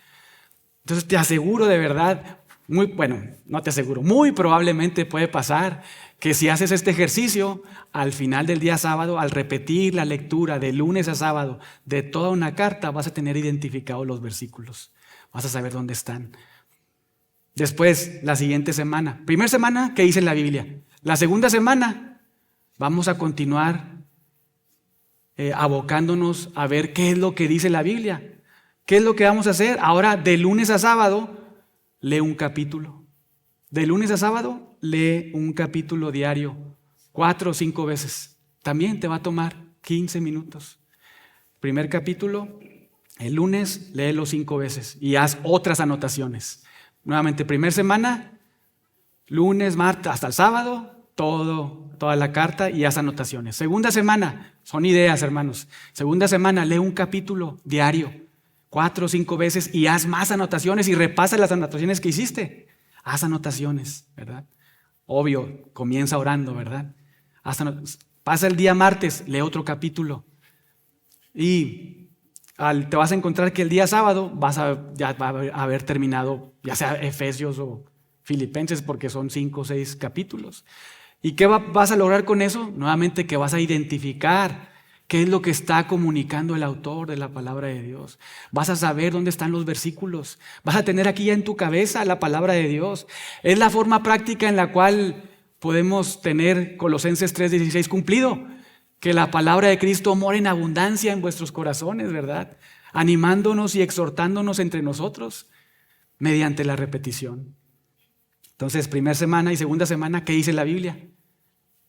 Entonces te aseguro de verdad, No te aseguro, muy probablemente puede pasar que si haces este ejercicio, al final del día sábado, al repetir la lectura de lunes a sábado de toda una carta, vas a tener identificados los versículos. Vas a saber dónde están. Después, la siguiente semana. Primera semana, ¿qué dice la Biblia? La segunda semana, vamos a continuar abocándonos a ver qué es lo que dice la Biblia. ¿Qué es lo que vamos a hacer? Ahora, de lunes a sábado, lee un capítulo. De lunes a sábado, lee un capítulo diario, 4 o 5 veces. También te va a tomar 15 minutos. Primer capítulo, el lunes, léelo 5 veces y haz otras anotaciones. Nuevamente, primera semana, lunes, martes, hasta el sábado, toda la carta y haz anotaciones. Segunda semana, son ideas, hermanos. Segunda semana, lee un capítulo diario, 4 o 5 veces y haz más anotaciones y repasa las anotaciones que hiciste. Haz anotaciones, ¿verdad? Obvio, comienza orando, ¿verdad? Pasa el día martes, lee otro capítulo. Y te vas a encontrar que el día sábado ya va a haber terminado, ya sea Efesios o Filipenses, porque son 5 o 6 capítulos. ¿Y qué vas a lograr con eso? Nuevamente que vas a identificar qué es lo que está comunicando el autor de la palabra de Dios. Vas a saber dónde están los versículos. Vas a tener aquí ya en tu cabeza la palabra de Dios. Es la forma práctica en la cual podemos tener Colosenses 3:16 cumplido. Que la palabra de Cristo more en abundancia en vuestros corazones, ¿verdad? Animándonos y exhortándonos entre nosotros mediante la repetición. Entonces, primera semana y segunda semana, ¿qué dice la Biblia?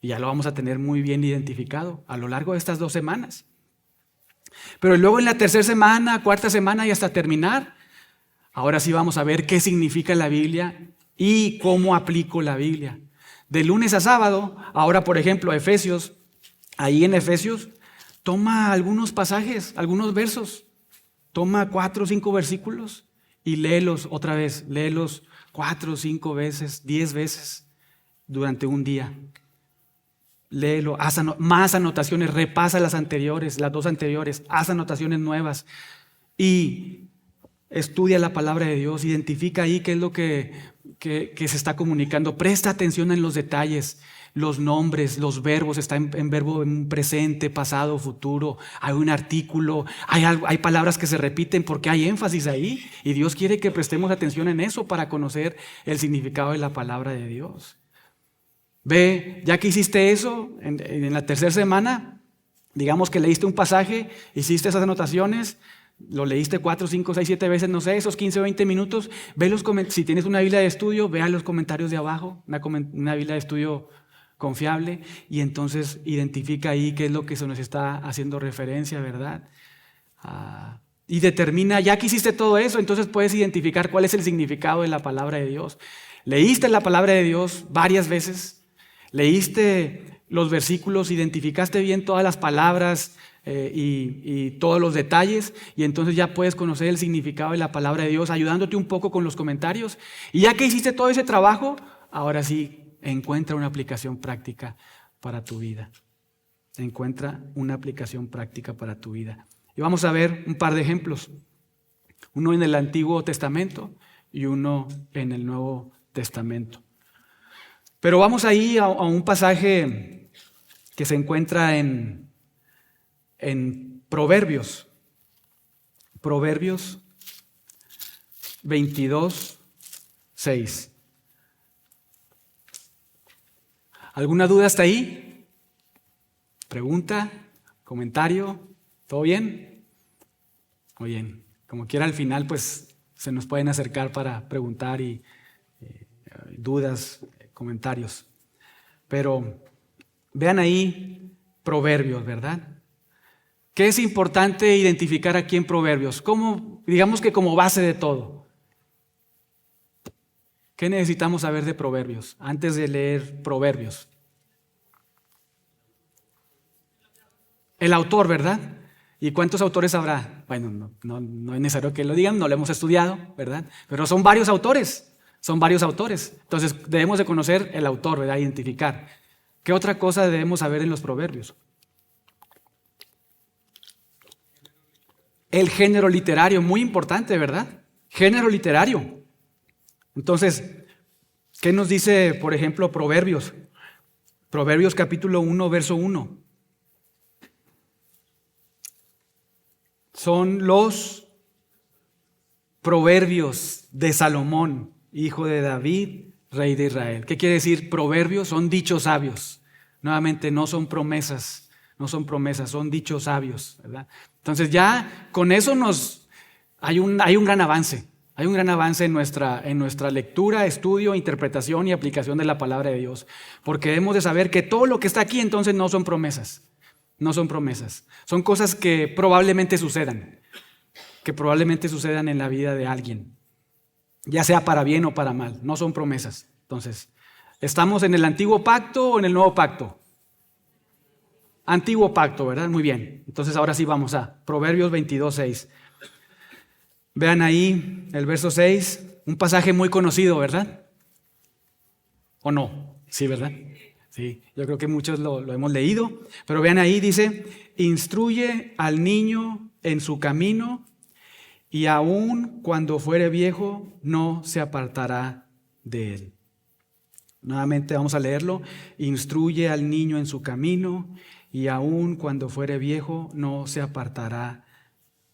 Y ya lo vamos a tener muy bien identificado a lo largo de estas 2 semanas. Pero luego en la tercera semana, cuarta semana y hasta terminar, ahora sí vamos a ver qué significa la Biblia y cómo aplico la Biblia. De lunes a sábado, ahora por ejemplo Efesios, ahí en Efesios, toma algunos pasajes, algunos versos, toma 4 o 5 versículos y léelos otra vez, léelos 4 o 5 veces, 10 veces durante un día. Léelo, haz más anotaciones, repasa las 2 anteriores, haz anotaciones nuevas y estudia la palabra de Dios, identifica ahí qué es lo que se está comunicando, presta atención en los detalles, los nombres, los verbos, está en verbo en presente, pasado, futuro, hay un artículo, hay palabras que se repiten porque hay énfasis ahí y Dios quiere que prestemos atención en eso para conocer el significado de la palabra de Dios. Ve, ya que hiciste eso, en la tercera semana, digamos que leíste un pasaje, hiciste esas anotaciones, lo leíste 4, 5, 6, 7 veces, no sé, esos 15 o 20 minutos, si tienes una Biblia de estudio, vea los comentarios de abajo, una Biblia de estudio confiable, y entonces identifica ahí qué es lo que se nos está haciendo referencia, ¿verdad? Y determina, ya que hiciste todo eso, entonces puedes identificar cuál es el significado de la palabra de Dios. Leíste la palabra de Dios varias veces, leíste los versículos, identificaste bien todas las palabras y todos los detalles y entonces ya puedes conocer el significado de la palabra de Dios ayudándote un poco con los comentarios. Y ya que hiciste todo ese trabajo, ahora sí, encuentra una aplicación práctica para tu vida. Encuentra una aplicación práctica para tu vida. Y vamos a ver un par de ejemplos. Uno en el Antiguo Testamento y uno en el Nuevo Testamento. Pero vamos ahí a un pasaje que se encuentra en Proverbios. Proverbios 22:6. ¿Alguna duda hasta ahí? ¿Pregunta? ¿Comentario? ¿Todo bien? Muy bien. Como quiera al final pues se nos pueden acercar para preguntar y dudas, comentarios. Pero vean ahí Proverbios, ¿verdad? ¿Qué es importante identificar aquí en Proverbios? Digamos que como base de todo. ¿Qué necesitamos saber de Proverbios antes de leer Proverbios? El autor, ¿verdad? ¿Y cuántos autores habrá? Bueno, no es necesario que lo digan, no lo hemos estudiado, ¿verdad? Pero son varios autores. Entonces debemos de conocer el autor, ¿verdad? Identificar. ¿Qué otra cosa debemos saber en los Proverbios? El género literario, muy importante, ¿verdad? Género literario. Entonces, ¿qué nos dice, por ejemplo, Proverbios? Proverbios capítulo 1, verso 1. Son los proverbios de Salomón, hijo de David, rey de Israel. ¿Qué quiere decir proverbios? Son dichos sabios. Nuevamente, no son promesas, son dichos sabios, ¿verdad? Entonces ya con eso hay un gran avance. Hay un gran avance en nuestra lectura, estudio, interpretación y aplicación de la palabra de Dios. Porque debemos de saber que todo lo que está aquí entonces no son promesas. No son promesas. Son cosas que probablemente sucedan. Que probablemente sucedan en la vida de alguien. Ya sea para bien o para mal. No son promesas. Entonces, ¿estamos en el antiguo pacto o en el nuevo pacto? Antiguo pacto, ¿verdad? Muy bien. Entonces ahora sí vamos a Proverbios 22:6. Vean ahí el verso 6, un pasaje muy conocido, ¿verdad? ¿O no? Sí, ¿verdad? Sí, yo creo que muchos lo hemos leído, pero vean ahí, dice, instruye al niño en su camino y aun cuando fuere viejo no se apartará de él. Nuevamente vamos a leerlo, instruye al niño en su camino y aun cuando fuere viejo no se apartará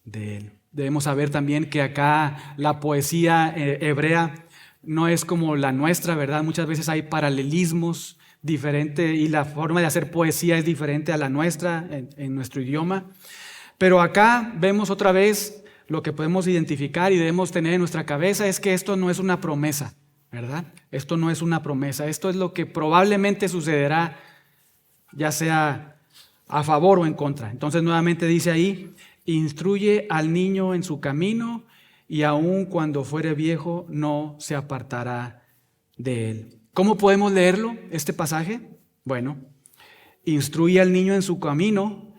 de él. Debemos saber también que acá la poesía hebrea no es como la nuestra, ¿verdad? Muchas veces hay paralelismos diferentes y la forma de hacer poesía es diferente a la nuestra en nuestro idioma. Pero acá vemos otra vez lo que podemos identificar y debemos tener en nuestra cabeza es que esto no es una promesa, ¿verdad? Esto no es una promesa, esto es lo que probablemente sucederá, ya sea a favor o en contra. Entonces nuevamente dice ahí, instruye al niño en su camino y aun cuando fuere viejo no se apartará de él. ¿Cómo podemos leerlo, este pasaje? Bueno, instruye al niño en su camino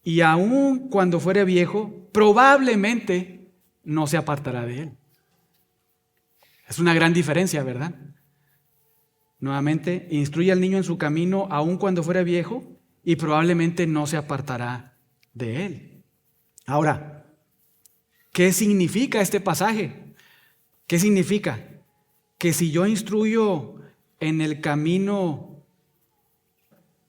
y aun cuando fuere viejo probablemente no se apartará de él. Es una gran diferencia, ¿verdad? Nuevamente, instruye al niño en su camino aun cuando fuere viejo y probablemente no se apartará de él. Ahora, ¿qué significa este pasaje? ¿Qué significa? Que si yo instruyo en el camino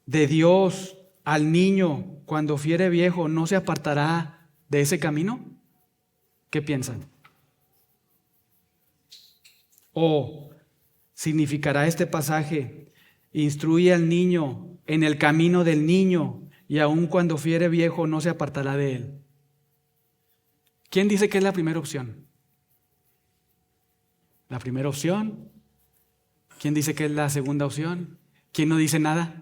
de Dios al niño cuando fuere viejo, ¿no se apartará de ese camino? ¿Qué piensan? ¿O significará este pasaje, instruye al niño en el camino del niño y aun cuando fuere viejo no se apartará de él? ¿Quién dice que es la primera opción? La primera opción. ¿Quién dice que es la segunda opción? ¿Quién no dice nada?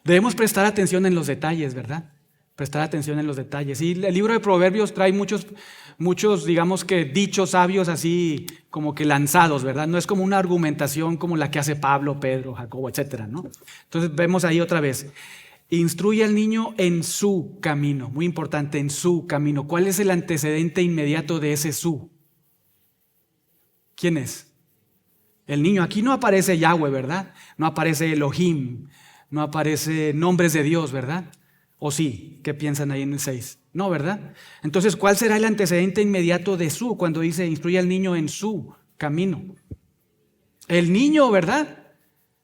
Debemos prestar atención en los detalles, ¿verdad? Prestar atención en los detalles. Y el libro de Proverbios trae muchos, digamos que dichos sabios así como que lanzados, ¿verdad? No es como una argumentación como la que hace Pablo, Pedro, Jacobo, etcétera, ¿no? Entonces vemos ahí otra vez. Instruye al niño en su camino. Muy importante, en su camino. ¿Cuál es el antecedente inmediato de ese su? ¿Quién es? El niño. Aquí no aparece Yahweh, ¿verdad? No aparece Elohim. No aparece nombres de Dios, ¿verdad? ¿O sí? ¿Qué piensan ahí en el 6? No, ¿verdad? Entonces, ¿cuál será el antecedente inmediato de su cuando dice instruye al niño en su camino? El niño, ¿verdad?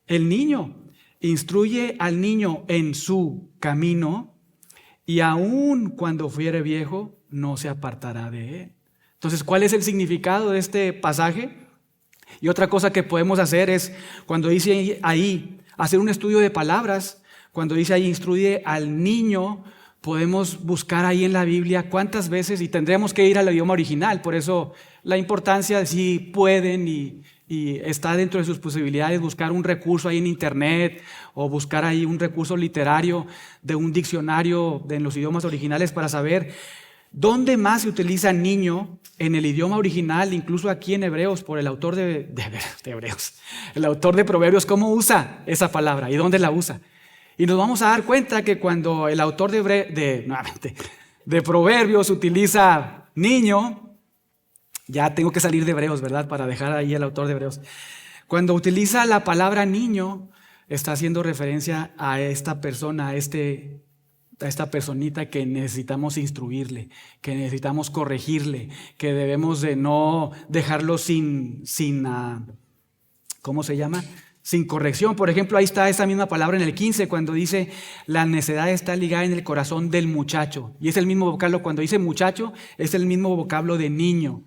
El niño. Instruye al niño en su camino y aun cuando fuere viejo no se apartará de él. Entonces, ¿cuál es el significado de este pasaje? Y otra cosa que podemos hacer es, cuando dice ahí, hacer un estudio de palabras, cuando dice ahí, instruye al niño, podemos buscar ahí en la Biblia cuántas veces, y tendremos que ir al idioma original, por eso la importancia de si pueden y está dentro de sus posibilidades buscar un recurso ahí en internet o buscar ahí un recurso literario de un diccionario en los idiomas originales para saber dónde más se utiliza niño en el idioma original, incluso aquí en Hebreos, por el autor de Hebreos, el autor de Proverbios, cómo usa esa palabra y dónde la usa. Y nos vamos a dar cuenta que cuando el autor de Proverbios utiliza niño, ya tengo que salir de Hebreos, ¿verdad? Para dejar ahí al autor de Hebreos. Cuando utiliza la palabra niño, está haciendo referencia a esta persona, a este a esta personita que necesitamos instruirle, que necesitamos corregirle, que debemos de no dejarlo ¿cómo se llama? Sin corrección. Por ejemplo, ahí está esa misma palabra en el 15 cuando dice la necedad está ligada en el corazón del muchacho. Y es el mismo vocablo, cuando dice muchacho, es el mismo vocablo de niño.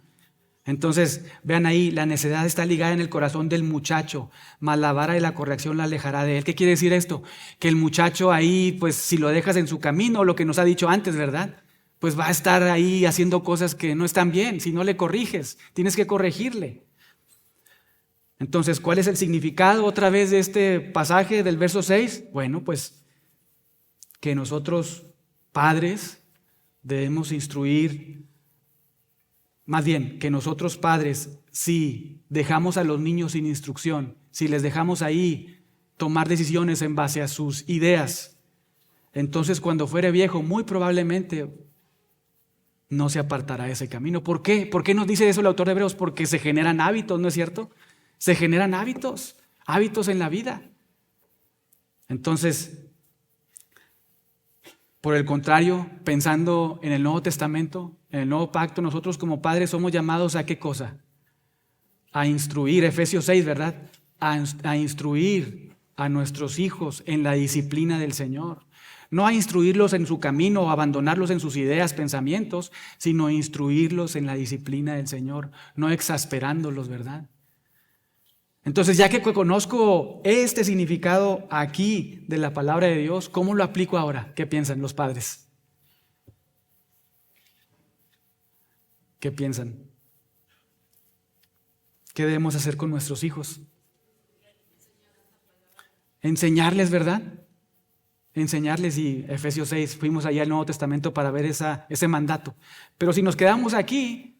Entonces, vean ahí, la necedad está ligada en el corazón del muchacho, mas la vara de la corrección la alejará de él. ¿Qué quiere decir esto? Que el muchacho ahí, pues si lo dejas en su camino, lo que nos ha dicho antes, ¿verdad? Pues va a estar ahí haciendo cosas que no están bien, si no le corriges, tienes que corregirle. Entonces, ¿cuál es el significado otra vez de este pasaje del verso 6? Bueno, pues que nosotros, padres, debemos instruir, más bien, que nosotros padres, si dejamos a los niños sin instrucción, si les dejamos ahí tomar decisiones en base a sus ideas, entonces cuando fuere viejo, muy probablemente no se apartará de ese camino. ¿Por qué? ¿Por qué nos dice eso el autor de Hebreos? Porque se generan hábitos, ¿no es cierto? Se generan hábitos en la vida. Entonces, por el contrario, pensando en el Nuevo Testamento, en el Nuevo Pacto, nosotros como padres somos llamados ¿a qué cosa? A instruir, Efesios 6, ¿verdad? A instruir a nuestros hijos en la disciplina del Señor. No a instruirlos en su camino o abandonarlos en sus ideas, pensamientos, sino instruirlos en la disciplina del Señor, no exasperándolos, ¿verdad? Entonces, ya que conozco este significado aquí de la palabra de Dios, ¿cómo lo aplico ahora? ¿Qué piensan los padres? ¿Qué piensan? ¿Qué debemos hacer con nuestros hijos? Enseñarles, ¿verdad? Enseñarles, y Efesios 6, fuimos allá al Nuevo Testamento para ver ese mandato. Pero si nos quedamos aquí,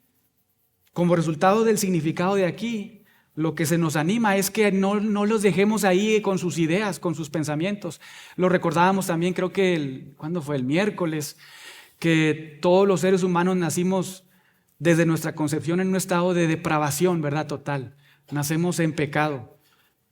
como resultado del significado de aquí, lo que se nos anima es que no los dejemos ahí con sus ideas, con sus pensamientos. Lo recordábamos también, creo que ¿cuándo fue? El miércoles, que todos los seres humanos nacimos desde nuestra concepción en un estado de depravación, ¿verdad? Total. Nacemos en pecado.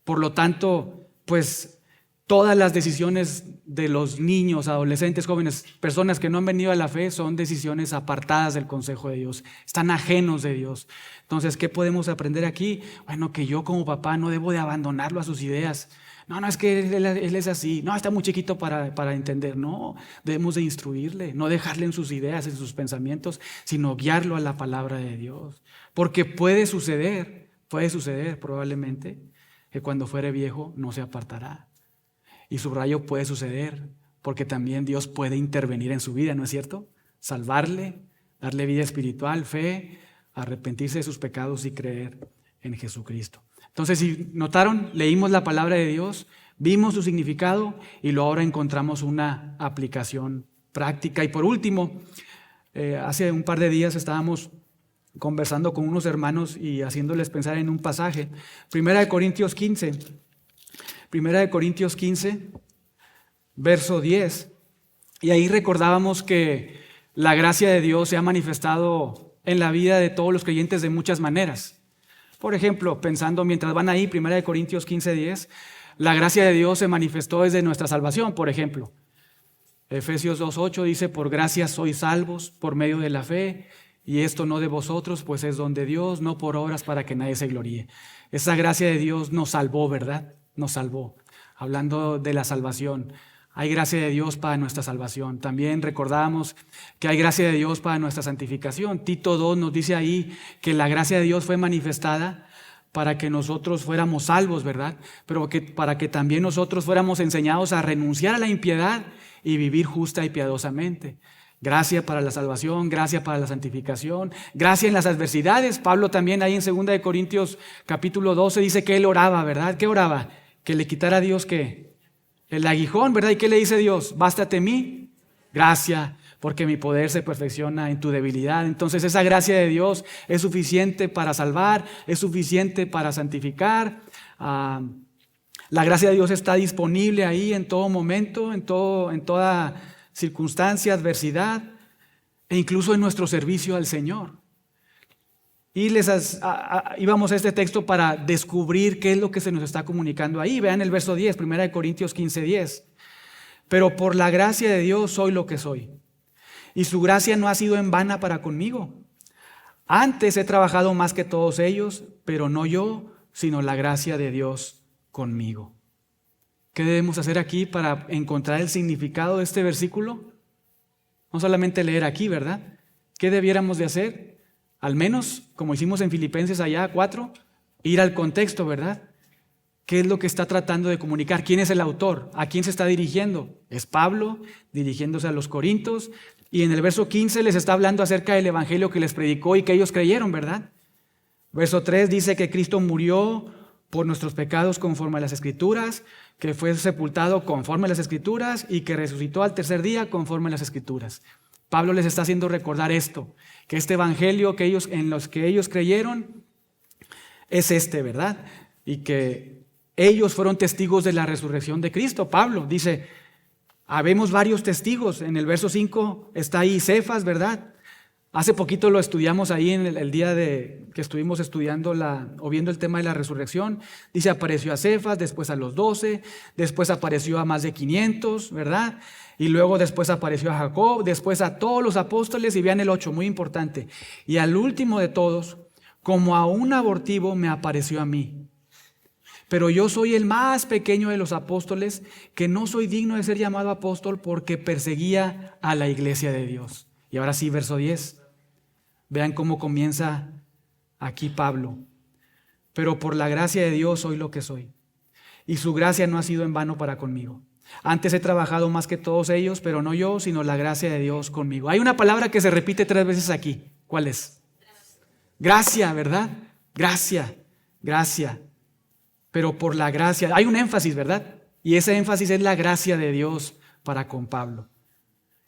Por lo tanto, pues todas las decisiones de los niños, adolescentes, jóvenes, personas que no han venido a la fe son decisiones apartadas del consejo de Dios, están ajenos de Dios. Entonces, ¿qué podemos aprender aquí? Bueno, que yo como papá no debo de abandonarlo a sus ideas. No, es que él es así. No, está muy chiquito para entender. No, debemos de instruirle, no dejarle en sus ideas, en sus pensamientos, sino guiarlo a la palabra de Dios. Porque puede suceder probablemente que cuando fuere viejo no se apartará. Y subrayo, puede suceder, porque también Dios puede intervenir en su vida, ¿no es cierto? Salvarle, darle vida espiritual, fe, arrepentirse de sus pecados y creer en Jesucristo. Entonces, si notaron, leímos la palabra de Dios, vimos su significado y luego ahora encontramos una aplicación práctica. Y por último, hace un par de días estábamos conversando con unos hermanos y haciéndoles pensar en un pasaje. Primera de Corintios 15, verso 10. Y ahí recordábamos que la gracia de Dios se ha manifestado en la vida de todos los creyentes de muchas maneras. Por ejemplo, pensando mientras van ahí, 1 Corintios 15:10, la gracia de Dios se manifestó desde nuestra salvación, por ejemplo. Efesios 2:8 dice, por gracia sois salvos por medio de la fe, y esto no de vosotros, pues es don de Dios, no por obras para que nadie se gloríe. Esa gracia de Dios nos salvó, ¿verdad? Nos salvó. Hablando de la salvación, hay gracia de Dios para nuestra salvación. También recordamos que hay gracia de Dios para nuestra santificación. Tito 2 nos dice ahí que la gracia de Dios fue manifestada para que nosotros fuéramos salvos, ¿verdad? Pero para que también nosotros fuéramos enseñados a renunciar a la impiedad y vivir justa y piadosamente. Gracia para la salvación, gracia para la santificación, gracia en las adversidades. Pablo también ahí en 2 Corintios capítulo 12 dice que él oraba, ¿verdad? ¿Qué oraba? Que le quitara a Dios, ¿qué? El aguijón, ¿verdad? ¿Y qué le dice Dios? Bástate mi gracia, porque mi poder se perfecciona en tu debilidad. Entonces esa gracia de Dios es suficiente para salvar, es suficiente para santificar. La gracia de Dios está disponible ahí en todo momento, en toda circunstancia, adversidad, e incluso en nuestro servicio al Señor. Y íbamos a este texto para descubrir qué es lo que se nos está comunicando ahí. Vean el verso 10, 1 Corintios 15:10. pero por la gracia de Dios soy lo que soy. Y su gracia no ha sido en vana para conmigo. Antes he trabajado más que todos ellos, pero no yo, sino la gracia de Dios conmigo. ¿Qué debemos hacer aquí para encontrar el significado de este versículo? No solamente leer aquí, ¿verdad? ¿Qué debiéramos de hacer? Al menos, como hicimos en Filipenses allá 4, ir al contexto, ¿verdad? ¿Qué es lo que está tratando de comunicar? ¿Quién es el autor? ¿A quién se está dirigiendo? Es Pablo, dirigiéndose a los Corintios. Y en el verso 15 les está hablando acerca del evangelio que les predicó y que ellos creyeron, ¿verdad? Verso 3 dice que Cristo murió por nuestros pecados conforme a las Escrituras, que fue sepultado conforme a las Escrituras y que resucitó al tercer día conforme a las Escrituras. Pablo les está haciendo recordar esto, que este evangelio en los que ellos creyeron es este, ¿verdad? Y que ellos fueron testigos de la resurrección de Cristo. Pablo dice, habemos varios testigos. En el verso 5 está ahí Cefas, ¿verdad? Hace poquito lo estudiamos ahí en el día que estuvimos estudiando o viendo el tema de la resurrección. Dice, apareció a Cefas, después a los 12, después apareció a más de 500, ¿verdad? Y luego después apareció a Jacob, después a todos los apóstoles, y vean el 8, muy importante. Y al último de todos, como a un abortivo, me apareció a mí. Pero yo soy el más pequeño de los apóstoles, que no soy digno de ser llamado apóstol porque perseguía a la iglesia de Dios. Y ahora sí, verso 10. Vean cómo comienza aquí Pablo. Pero por la gracia de Dios soy lo que soy. Y su gracia no ha sido en vano para conmigo. Antes he trabajado más que todos ellos, pero no yo, sino la gracia de Dios conmigo. Hay una palabra que se repite 3 veces aquí. ¿Cuál es? Gracia, ¿verdad? Gracia, gracia. Pero por la gracia, hay un énfasis, ¿verdad? Y ese énfasis es la gracia de Dios para con Pablo.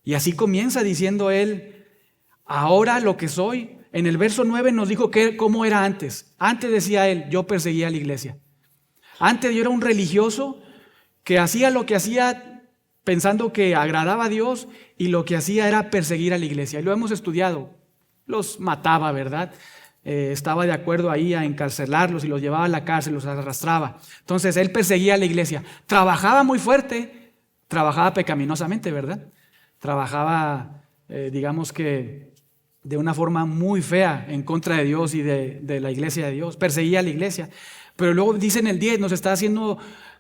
Y así comienza diciendo él, ahora lo que soy. En el verso 9 nos dijo cómo era antes. Antes decía él, yo perseguía a la iglesia. Antes yo era un religioso que hacía lo que hacía pensando que agradaba a Dios, y lo que hacía era perseguir a la iglesia. Y lo hemos estudiado. Los mataba, ¿verdad? Estaba de acuerdo ahí a encarcelarlos y los llevaba a la cárcel, los arrastraba. Entonces él perseguía a la iglesia. Trabajaba muy fuerte, trabajaba pecaminosamente, ¿verdad? Trabajaba, digamos que de una forma muy fea en contra de Dios y de la iglesia de Dios. Perseguía a la iglesia. Pero luego dice en el 10, nos está haciendo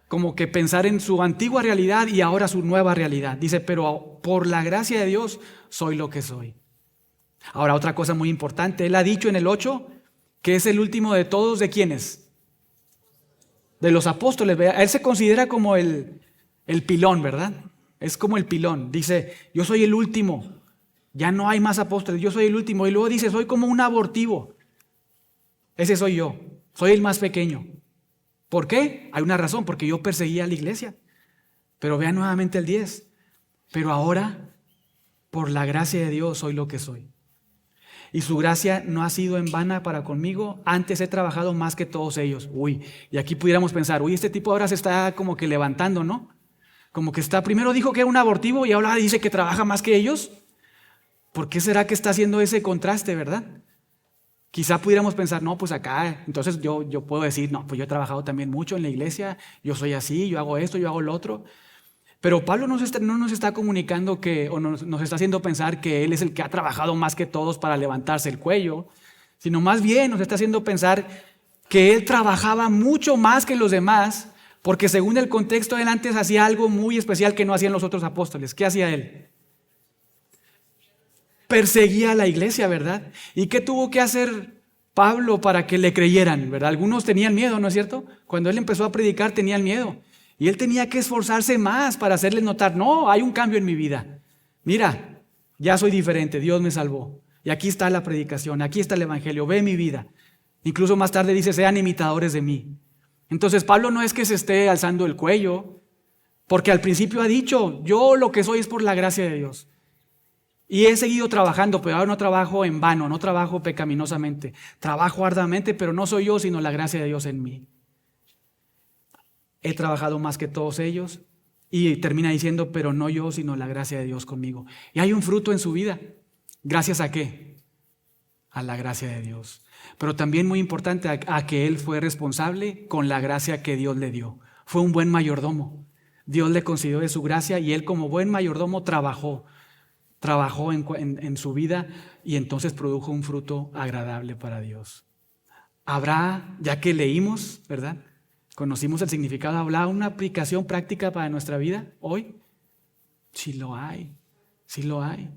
como que pensar en su antigua realidad y ahora su nueva realidad. Dice, pero por la gracia de Dios soy lo que soy. Ahora, otra cosa muy importante, él ha dicho en el 8 que es el último de todos. ¿De quiénes? De los apóstoles. Él se considera como el pilón, ¿verdad? Es como el pilón. Dice, yo soy el último, ya no hay más apóstoles, yo soy el último. Y luego dice, soy como un abortivo. Ese soy yo, soy el más pequeño. ¿Por qué? Hay una razón, porque yo perseguía a la iglesia. Pero vean nuevamente el 10. Pero ahora, por la gracia de Dios, soy lo que soy. Y su gracia no ha sido en vana para conmigo. Antes he trabajado más que todos ellos. Y aquí pudiéramos pensar, este tipo ahora se está como que levantando, ¿no? Como que primero dijo que era un abortivo y ahora dice que trabaja más que ellos. ¿Por qué será que está haciendo ese contraste, verdad? Quizá pudiéramos pensar, no, pues acá, entonces yo puedo decir, no, pues yo he trabajado también mucho en la iglesia, yo soy así, yo hago esto, yo hago lo otro. Pero Pablo no nos está comunicando o nos está haciendo pensar que él es el que ha trabajado más que todos para levantarse el cuello, sino más bien nos está haciendo pensar que él trabajaba mucho más que los demás, porque según el contexto él antes hacía algo muy especial que no hacían los otros apóstoles. ¿Qué hacía él? Perseguía a la iglesia, ¿verdad? ¿Y qué tuvo que hacer Pablo para que le creyeran, ¿verdad? Algunos tenían miedo, ¿no es cierto? Cuando él empezó a predicar tenían miedo. Y él tenía que esforzarse más para hacerles notar, no, hay un cambio en mi vida. Mira, ya soy diferente, Dios me salvó. Y aquí está la predicación, aquí está el evangelio, ve mi vida. Incluso más tarde dice, sean imitadores de mí. Entonces Pablo no es que se esté alzando el cuello, porque al principio ha dicho, yo lo que soy es por la gracia de Dios. Y he seguido trabajando, pero ahora no trabajo en vano, no trabajo pecaminosamente. Trabajo arduamente, pero no soy yo, sino la gracia de Dios en mí. He trabajado más que todos ellos. Y termina diciendo, pero no yo, sino la gracia de Dios conmigo. Y hay un fruto en su vida. ¿Gracias a qué? A la gracia de Dios. Pero también muy importante, a que él fue responsable con la gracia que Dios le dio. Fue un buen mayordomo. Dios le concedió de su gracia y él como buen mayordomo trabajó en su vida y entonces produjo un fruto agradable para Dios. Habrá, ya que leímos, ¿verdad? Conocimos el significado, ¿habrá una aplicación práctica para nuestra vida hoy? Sí lo hay, sí lo hay.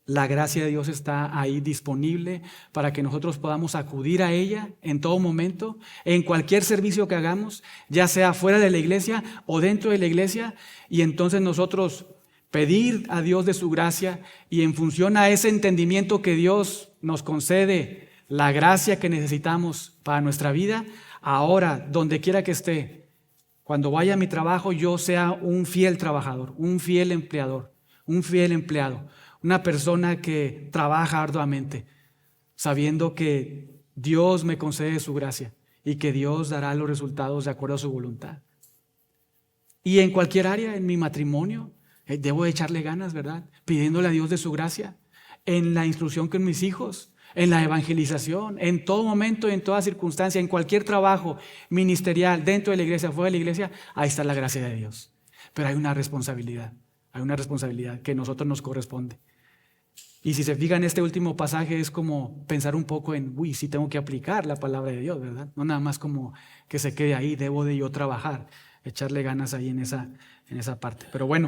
La gracia de Dios está ahí disponible para que nosotros podamos acudir a ella en todo momento, en cualquier servicio que hagamos, ya sea fuera de la iglesia o dentro de la iglesia, y entonces nosotros pedir a Dios de su gracia y en función a ese entendimiento que Dios nos concede, la gracia que necesitamos para nuestra vida, ahora, donde quiera que esté, cuando vaya a mi trabajo, yo sea un fiel trabajador, un fiel empleador, un fiel empleado, una persona que trabaja arduamente, sabiendo que Dios me concede su gracia y que Dios dará los resultados de acuerdo a su voluntad. Y en cualquier área, en mi matrimonio, debo echarle ganas, ¿verdad? Pidiéndole a Dios de su gracia, en la instrucción con mis hijos, en la evangelización, en todo momento, en toda circunstancia, en cualquier trabajo ministerial, dentro de la iglesia, fuera de la iglesia, ahí está la gracia de Dios. Pero hay una responsabilidad que a nosotros nos corresponde. Y si se fijan, este último pasaje es como pensar un poco en, sí tengo que aplicar la palabra de Dios, ¿verdad? No nada más como que se quede ahí, debo de yo trabajar, echarle ganas ahí en esa parte. Pero bueno,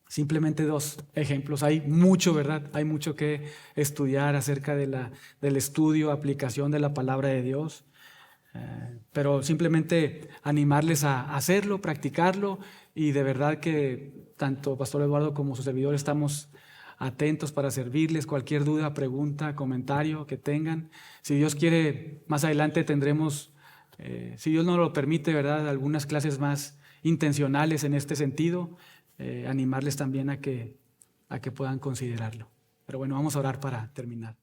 simplemente 2 ejemplos. Hay mucho, ¿verdad? Hay mucho que estudiar acerca del estudio, aplicación de la palabra de Dios. Pero simplemente animarles a hacerlo, practicarlo, y de verdad que tanto Pastor Eduardo como su servidor estamos atentos para servirles. Cualquier duda, pregunta, comentario que tengan. Si Dios quiere, más adelante tendremos, si Dios nos lo permite, ¿verdad?, algunas clases más intencionales en este sentido. Animarles también a que puedan considerarlo. Pero bueno, vamos a orar para terminar.